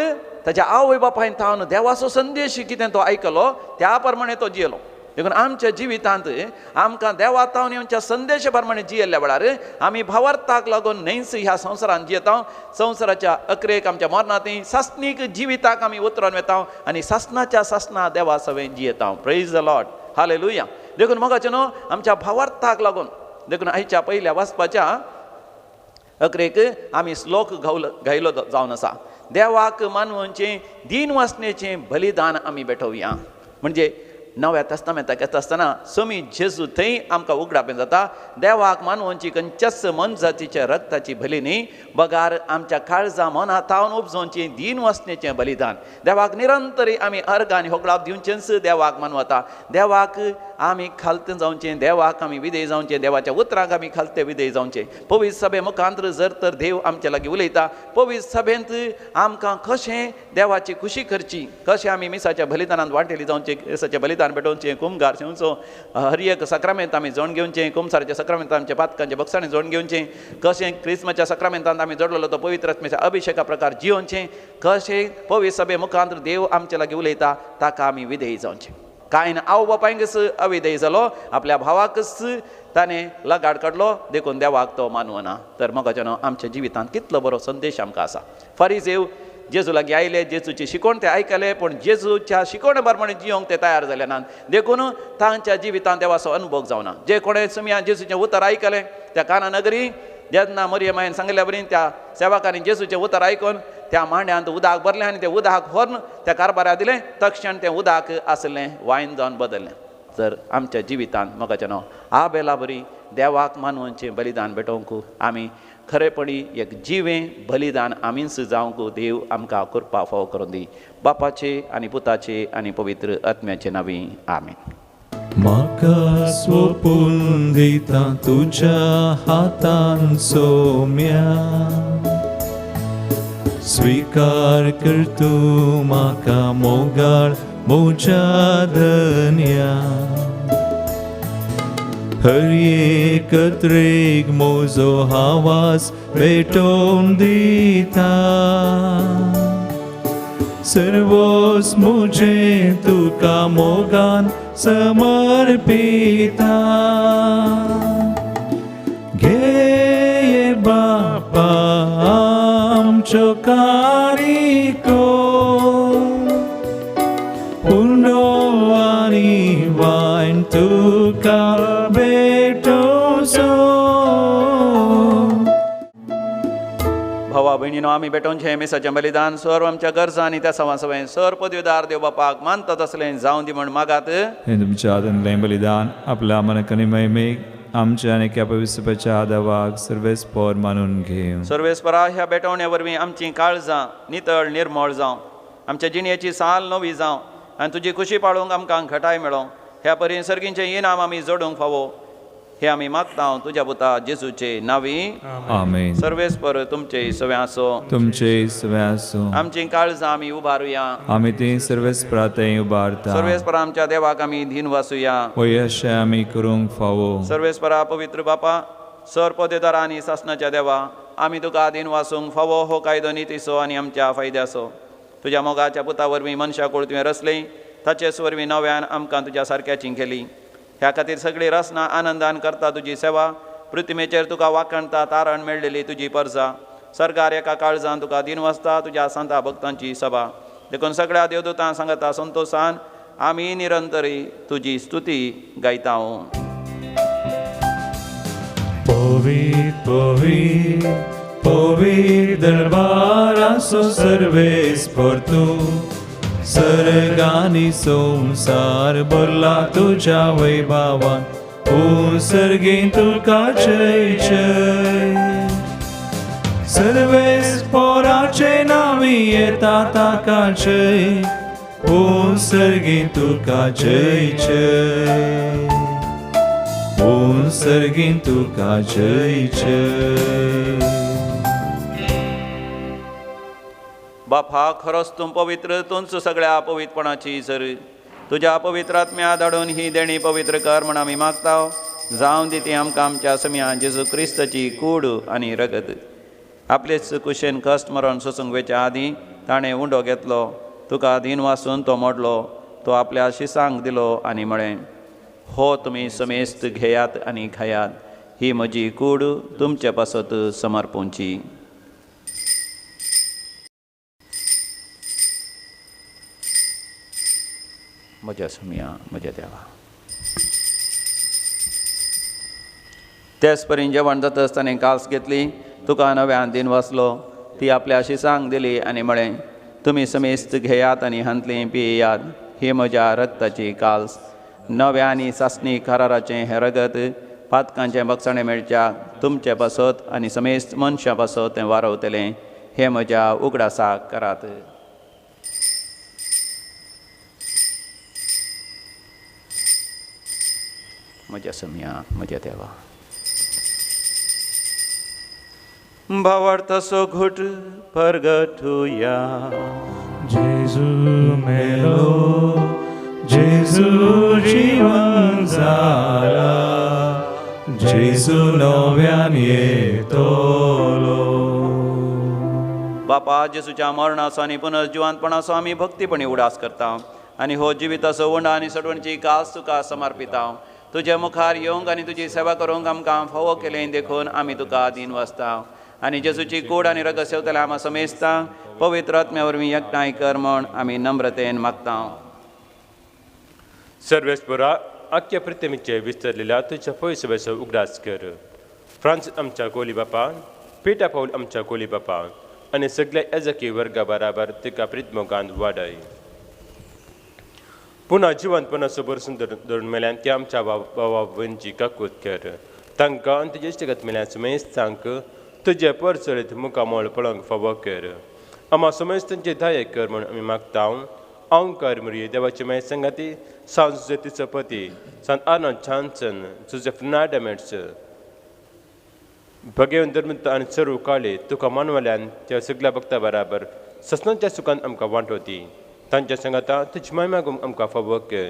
ताच्या आवय बापायन थावन देवाचो संदेश कितें तो आयकलो त्या प्रमाणे तो जियेलो. देखून आमच्या जिवितांत आमकां देवा तावन येवच्या संदेशा प्रमाणे जियेल्ल्या वेळार आमी भावार्थाक लागून न्हयच ह्या संवसारांत जियेता. संवसाराच्या अकरेक आमच्या मरणांत सासणीक जिविताक आमी उतरोन वेता आनी सासणाच्या सासणा देवा सवें जियेता. Praise the Lord, hallelujah. देखून मगाचे न्हू आमच्या भावार्थाक लागून देखून आयच्या पयल्या वाचपाच्या अकरेक आमी श्लोक गायलो जावन आसा. देवाक मानवचें दीन वासनेचें बलिदान आमी भेटोवया. म्हणजे नव्या तस्तामेंताक येता आसतना समी जेजू थंय आमकां उगडापें जाता. देवाक मानवची खंयच्याच मन जातीच्या रक्ताची बली न्ही, बगार आमच्या काळजा मना तावन उपजोवचें दीन वासनेचें बलिदान. देवाक निरंतरी आमी अर्घ आनी होगडाप दिवचेंच देवाक मानवता. देवाक आमी खालतें जावचें, देवाक आमी विधेय जावचें, देवाच्या उतरांक आमी खालते विधेय जावचें. पवित्र सभे मुखांतर जर तर देव आमचे लागीं उलयता, पवित्र सभेंत आमकां कशें देवाची खुशी करची, कशें आमी मिसाच्या बलिदानांत वांटेली जावचें, मिसाचें बलिदान भेटोवचें, कुमगार शिवचो, हर एक सक्रामेंत आमी जोडून घेवचें, कुमसाराच्या सक्रामेंतांत आमच्या पातकांच्या बक्षांनी जोडून घेवचें, कशें क्रिस्मसच्या सक्रामेंतांत आमी जोडलेलो तो पवित्र आत्म्याच्या अभिषेका प्रकार जियोवचें, कशें पवित्र सभे मुखांतर देव आमचे लागीं उलयता ताका आमी विधेय जावचें. कांय आवय बापायकच अविधेय जालो, आपल्या भावाकच ताणें लगाड काडलो, देखून देवाक तो मानवना. तर मगाच्या न्हू आमच्या जिवितांत कितलो बरो संदेश आमकां आसा. फरिसेव जेजू लागीं आयले, जेजूची शिकोवण ते आयकले, पूण जेजूच्या शिकोवणे प्रमाणे जियोंक ते तयार जाले नात. देखून तांच्या जिवितांत देवाचो अनुभव जावना. जे कोणें सुमया जेजूचें उतर आयकलें त्या काना नगरी जेन्ना मरियमायन सांगल्या बरी त्या सेवकांनी जेजूचें उतर आयकून त्या मांड्यांत उदक भरलें आनी तें उदक व्हरून त्या कारबाराक दिलें. तक्षण तें उदक आसलें वायन जावन बदललें. तर आमच्या जिवितांत मगाच्या न्हू आबेला बरी देवाक मानवचें बलिदान भेटोवंक आमी खरेपणी एक जिवें बलिदान आमीच जावंक देव आमकां कृपा फाव करून दी. बापाचे आनी पुताचे आनी पवित्र आत्म्याचे नांवी आमीन. म्हाका सोपून दिता तुज्या हातान सोम्या, स्वीकार कर तूं म्हाका मोगाळ मोच्या धन्या. हर एक तरेक मोजो आवाज भेटोवन दिता, सर्वोस मुझे तुका मोगान समर्पिता. घे बापा आमच्यो कारिको, हुंडो आनी वायन तुका भेटोसो. भावा भयणीनो आमी भेटोवचें मिसाचें बलिदान सर्व आमच्या गरजा आनी त्या सवा सवय सर पदवीदार देव बापाक मानता तसलें जावं दी म्हण मागात. हे तुमच्या आदनलें बलिदान आपल्या मनकनी मैमेक आमच्या आनी केपेच्या आदावाक सर्वेस्पर मानून घेव. सर्वेस्परा ह्या भेटोवण्या वरवीं आमचीं काळजां नितळ निर्मळ जावं, आमच्या जिणेची साल नवी जावं आनी तुजी खुशी पाळूंक आमकां घटाय मेळों. ह्या परी सर्गींचें इनाम आमी जोडूंक फावो हे आमी मागता तुज्या पुता जेजूचे नांवी आमेन. सर्वेस्पर तुमचे सवे आसो, तुमचे सवे आसूं. आमची काळजां आमी उबारुया, आमी ती सर्वेस्परांतय उबारता. सर्वेस्परा आमच्या देवाक आमी धीन वासुया. वय अशें आमी करूंक फावो. सर्वेस्परा पवित्र बापा सर पदेदारा आनी सासणाच्या देवा, आमी तुका धीन वासूंक फावो हो कायदो नितीसो आनी आमच्या फायद्याचो. तुज्या मोगाच्या पुता वरवीं मनशां कोळ तुवें रचलें, ताचेच वरवीं नव्यान आमकां तुज्या सारक्याची केली. ह्या खातीर सगळीं रसना आनंदान करता तुजी सेवा. पृथ्वीचेर तुका वाखणता तारण मेळलेली तुजी परजा. सरकार एका काळजान तुका दिन वाजता तुज्या संता भक्तांची सभा. देखून सगळ्या देवदूतां सांगता संतोशान आमी निरंतरी तुजी स्तुती गायता. पवित्र पवित्र पवित्र दरबाराचो सर्वेस्पर तूं, सर्गानी संसार भरला तुज्या वैभवान. ओ सर्गीं तुका जय जय. सर्वेस्पराचे नांवी येता ताका जय. ओ सर्गीं तुका जय जय. ओ सर्गीं तुका जय जय. बापा खरोच तूं पवित्र, तूंच सगळ्या पवित्रपणाची झर. तुज्या पवित्र आत्म्या धाडून ही देणी पवित्र कर म्हण आमी मागता. जावं दी ती आमकां आमच्या समिया जेजू क्रिस्ताची कूड आनी रगत. आपलेच कुशेन कश्ट मरण सोसूंक वेच्या आदीं ताणें उंडो घेतलो. तुका दिन वासून तो मोडलो. तो आपल्या शिसांक दिलो आनी म्हळें, हो तुमी समेस्त घेयात आनी खायात. ही म्हजी कूड तुमचे पासत समर्पूंची. म्हज्या समिया म्हज्या देवा. तेच परीन जेवण जातच ताणें काल्स घेतली. तुका नव्यान दिन वाचलो. ती आपल्या शिसांक दिली आनी म्हळें, तुमी समेस्त घेयात आनी हांतली पियेयात. ही म्हज्या रक्ताची काल्स, नव्या आनी सासणी कराराचें हें रगत पातकांचें बक्षणें मेळच्या तुमचे पासत आनी समेस्त मनशां पासत तें वारवतलें. हें म्हज्या उगडासाक करात. म्हज्या समिया म्हज्या देवा. भावार्थाचो घोट परगटुया. जेजू मेलो, जेजू जीवन जाला, जेजू नव्यान येतलो. बापा, जेजूच्या मरणाचो आनी पुनर्जिवांतपणाचो आमी भक्तीपणी उडास करता आनी हो जिविताचो वंडा आनी सडवणची कास तुका समर्पिता. तुजे मुखार येवंक आनी तुजी सेवा करूंक आमकां फावो केलें देखून आमी तुका दिन वाचता आनी जेजूची कूड आनी रगत सेवतले आमी समेजता. पवित्र आत्म्या वरवीं एकठांय कर म्हण आमी नम्रतेन मागता. सर्वेस्परा आख्या प्रतिमेचे विस्तरलेल्या तुझ्या पयसवेचो उगडास कर. फ्रांसीस आमच्या कोली बापा, पेटा पाऊल आमच्या कोली बापा आनी सगळ्या येजकी वर्गा बराबर तिका प्रितमोगांत वाडय. पुन्हा जिवंतपणाचो बरसून धरून मेल्यान त्या आमच्या बाबा वंची काकूत कर. तांकां आनी तुजे इश्टगत मेल्यान समेस्तांक तुजे परचळीत मुखामोळ पळोवंक फावो कर. आम्हा समेस्तांचे दाये कर म्हूण आमी मागता. हांव कर मुरी देवाची माय संगाती सांत तिचो पती सांत आर्नोल्ड जॉन्सन, जोसेफ नाडमेट्स, भगवन धर्मता आनी सर्व काळे तुका मानवल्यान त्या सगळ्या भक्ता बराबर ससनाच्या सुखांत आमकां वांटोती. तांच्या संगाता तुजी माय मागूंक आमकां फावो कर.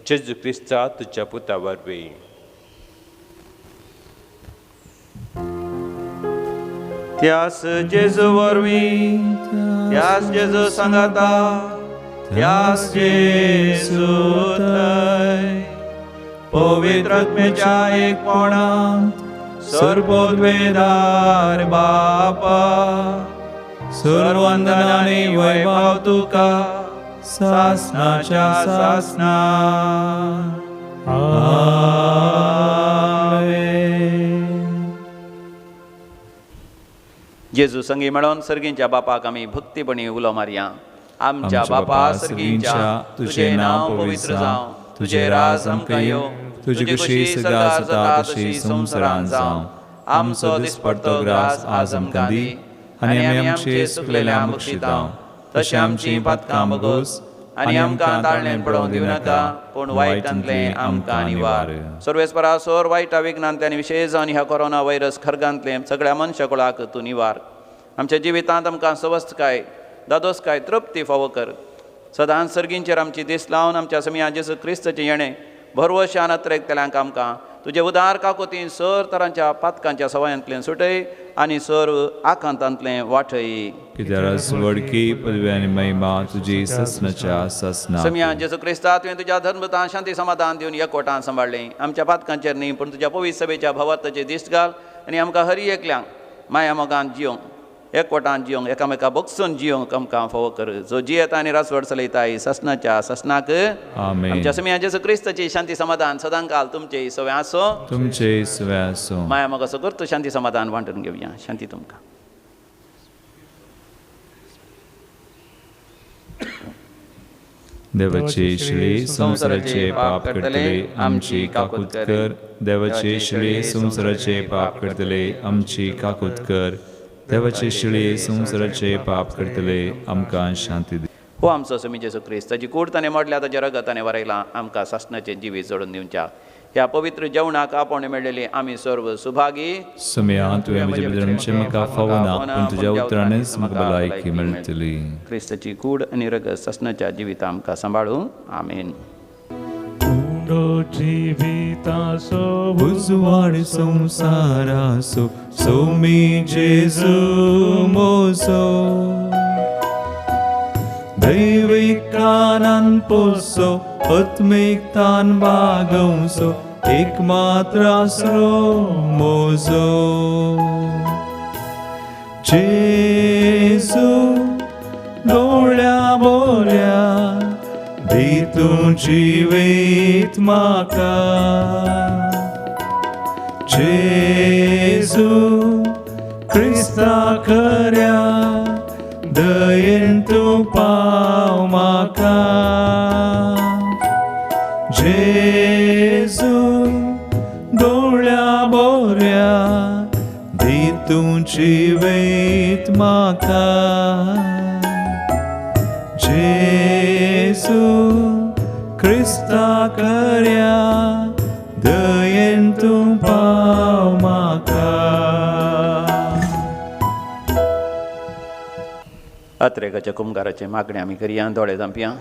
जेजू क्रिस्ता तुज्या पुता वरवीं. त्यास जेजू वरवीं, त्यास जेजू सांगाता, त्यास जेजू थंय. पवित्र आत्म्याच्या एकपणांत सर्वोद्वेदार बापा, सर्व वंदनाने वैभव तुका सासनाच्या सासना. जेजू संगी मेळोन सर्गींच्या बापाक आमी भक्तीपणी उलो मारया. आमच्या बापा सर्गींच्या, तुझे नांव पवित्र जावं, तुझे राज आमकां येवं, तुजी कुशी सदां जाता तशी संवसारांत जावं. आमचो दिसपडटो ग्रास आज आमकां दी आनी आमी आमचे चुकलेल्यांक बक्षितां, तशें आमची पातकां बगोस आनी आमकां ताळणेन पडोवंक दिवं नाका, पूण वायटांतलें आमकां निवार. सर्वेस्परा सोर वायटा विघ्नांतल्यान विशेश जावन ह्या कोरोना व्हायरस खरगांतले सगळ्या मनशाकुळाक तूं निवार. आमच्या जिवितांत आमकां स्वस्थकाय, दादोसकाय, तृप्ती फावो कर. सदांच सर्गींचेर आमची दीस लावन आमच्या समिया जेजू क्रिस्ताचें येणें भरवशान अत्रेकतल्यांक आमकां तुजे उदार काकोतीन सर तरांच्या पातकांच्या सवयांतल्यान सुटय आनी सर आकांतांतलें वाटय. कित्याक वडकी पदवी आनी महिमा तुजी ससनाच्या ससना. समिया जेजू क्रिस्ता तुवें तुज्या धर्मतां शांती समाधान दिवन एकवटान सांबाळलें. आमच्या पातकांचेर न्ही पूण तुज्या पवित्र सभेच्या भवार्थाचे दीस घाल आनी आमकां हरी एकल्यांक माया मोगान जियोंक, एकवटान जियोंक, एकामेका बगसून जियोंक आमकां फावो कर. जो जियेता आनी रासवड चलयताय ससनाच्या ससनाक. आमेन. आमच्या समिया जेजू क्रिस्ताची शांती समाधान सदांकाल तुमचे सवय आसो. तुमचे सवय आसो. माया मोगाचो करतो शांती समाधान वांटून घेवया. शांती तुमकां. देवाचे शिळे संसाराचे पाप करतले आमची काकूत कर. देवाचे शिळे संसाराचे पाप करतले आमची काकूत कर. देवाचे शिळे संसाराचे पाप करतले आमकां शांती दी. हो आमचो समी जेजू क्रिस्त, ताची कूड ताणें मोडल्या ताच्या रगताने वरयलां आमकां सासणाचें जिवीत जोडून दिवच्या. ह्या पवित्र जेवणाक आपण मेळिल्ली आमी सर्व सुभागी. समया तुवें म्हज्या भितरचे म्हाका फावो ना, पूण तुज्या उतरानच म्हाका भलायकी मेळटली. क्रिस्ताची कूड आनी रगत सासणाच्या जिवितां आमकां सांबाळूं. आमेन. मुंडो जिवितासो उजवाड संसारासो सोमी जेजू मोसो दैविकानान पोसो आत्मिक तान बागवसो एकमात्र आसरो मोजो जेजू दोळ्या बोल्या दितू जिवीत म्हाका जेजू क्रिस्ता खऱ्या दयेन तूं पाव म्हाका जेजू दोळ्या बोऱ्या दितू जिवीत म्हाका जेजू क्रिस्ता खऱ्या दयेन तूं पाव म्हाका अत्रेकाच्या कुंभाराचे मागणे आमी करया दोळे धांपया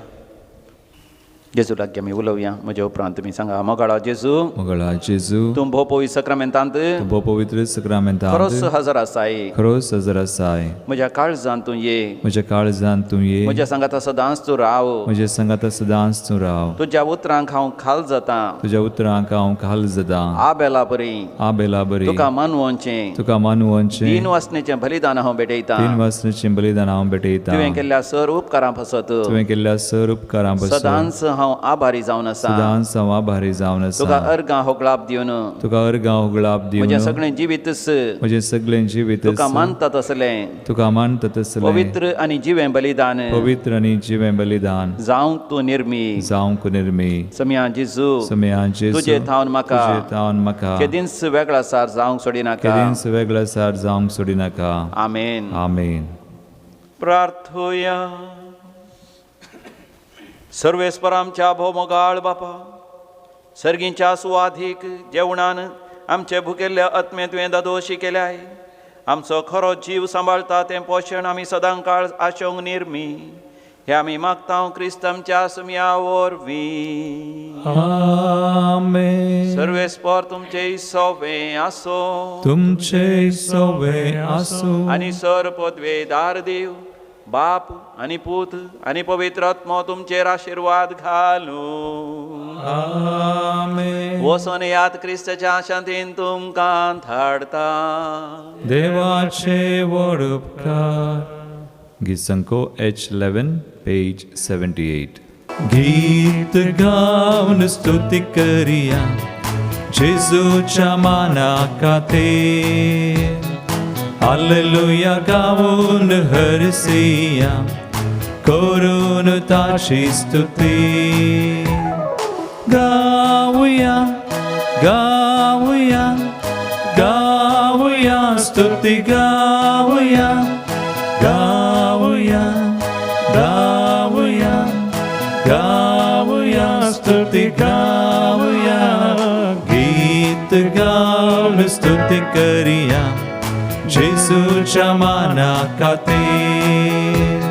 जेजू लागीं आमी उलोवया म्हजे उपरांत तुमी सांगा मोगाळा जेजू मोगाळा जेजू तूं भोव पवित्र सक्रामेंतांत तुबो पवित्र सक्रामेंतांत खरोच हजर आसाय खरोच हजर आसाय म्हज्या काळजांत तूं ये म्हज्या काळजांत तूं ये म्हज्या सांगाता सदांच तूं राव म्हज्या संगात सदांच तूं राव तुज्या उतरांक हांव खाल जाता तुज्या उतरांक हांव खाल जाता आबेला बरी आबेला बरी तुका मानवोचें तुका मानवोचें तीन वासनेचें बलिदान हांव भेटयता तीन वासनेचें बलिदान हांव भेटयता तुवें केल्ल्या सर उपकारां पासत तुवें केल्ल्या सर उपकारां पासून सदांच हांव आभारी जावन आसा सदांच हांव आभारी जावन तुका आसा अर्गां होगळाप दिवन तुका अर्गांव गुलाब म्हजें दिवन सगळें जिवीतच म्हजें सगळें जिवीत तुका मानता तसलें तुका मानता तसलें पवित्र आनी जिवें बलिदान पवित्र आनी जिवें बलिदान जावंक तूं निर्मी जावंक निर्मी सम्या जेजू सम्या जेजू तुजे थावन म्हाका तुजे थावन म्हाका केदींच वेगळा सार जावंक सोडिनाका केदींच वेगळा सार जावंक सोडिनाका आमेन आमेन प्रार्थोया सर्वेस्पर आमच्या भोवमोगाळ बापा सर्गींच्या सुवाधीक जेवणान आमचे भुकेल्ल्या आत्मे तुवें दादोशी केल्याय आमचो खरो जीव सांबाळटा तें पोशण आमी सदां काळ आशोंक निर्मी हे आमी मागता क्रिस्त आमच्या सुम्या वरवीं आमेन सर्वेस्पर तुमचे सोवे आसो तुमचे सोवे आसो आनी सर पदवेदार देव बाप आनी पूत आनी पवित्र आत्मो तुमचेर आशिर्वाद घालू आमेन वचून याद क्रिस्ताच्या शांतीन तुमकां धाडता देवाचे व्हड उपकार गिसंको H11 पेज 78 गीत गावन स्तुती करिया जेजूच्या माना खातीर हालेलुया गाऊन हरसिया करून ताची स्तुती गाऊया गाऊया गाऊया स्तुती गाऊया गाऊया गाऊया गाऊया स्तुती गाऊया गीत गाऊन स्तुती करिया जेजूच्या माना खातीर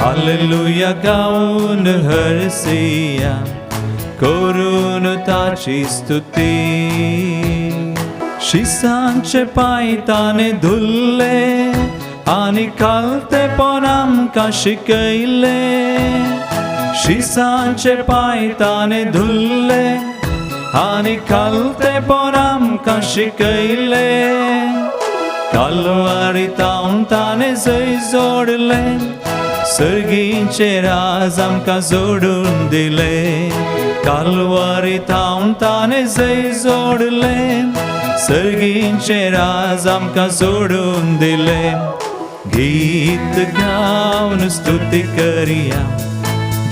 हालेलुया गाऊन हरसिया करून ताची स्तुती शिसांचे पांय ताणे धुल्ले आनी खालतेपण आमकां शिकयले शिसांचे पांय ताणे धुल्ले आनी खालतेपण आमकां शिकयले कालवारी तावन ताणे जय जोडले सर्गींचे राज आमकां जोडून दिले कालवारी तावन ताणे जय जोडले सर्गींचे राज आमकां जोडून दिले गीत गावन स्तुती करिया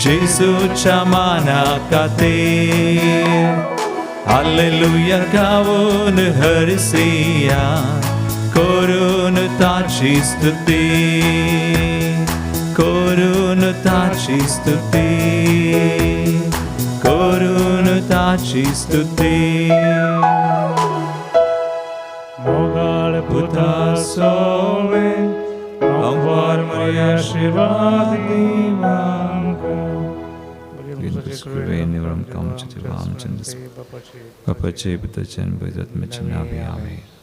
जेजूच्या माना खातीर हालेलुया गावन हरसिया करून ताची स्तुती करून ताची स्तुती करून ताची स्तुती मोगाळ पुता सोवे आंवार मया आशीर्वाद दिवांक Gin Skriven Niram Kam Chitivam Chandas Papa Chebita Chen Vedat Mechanavi Amen.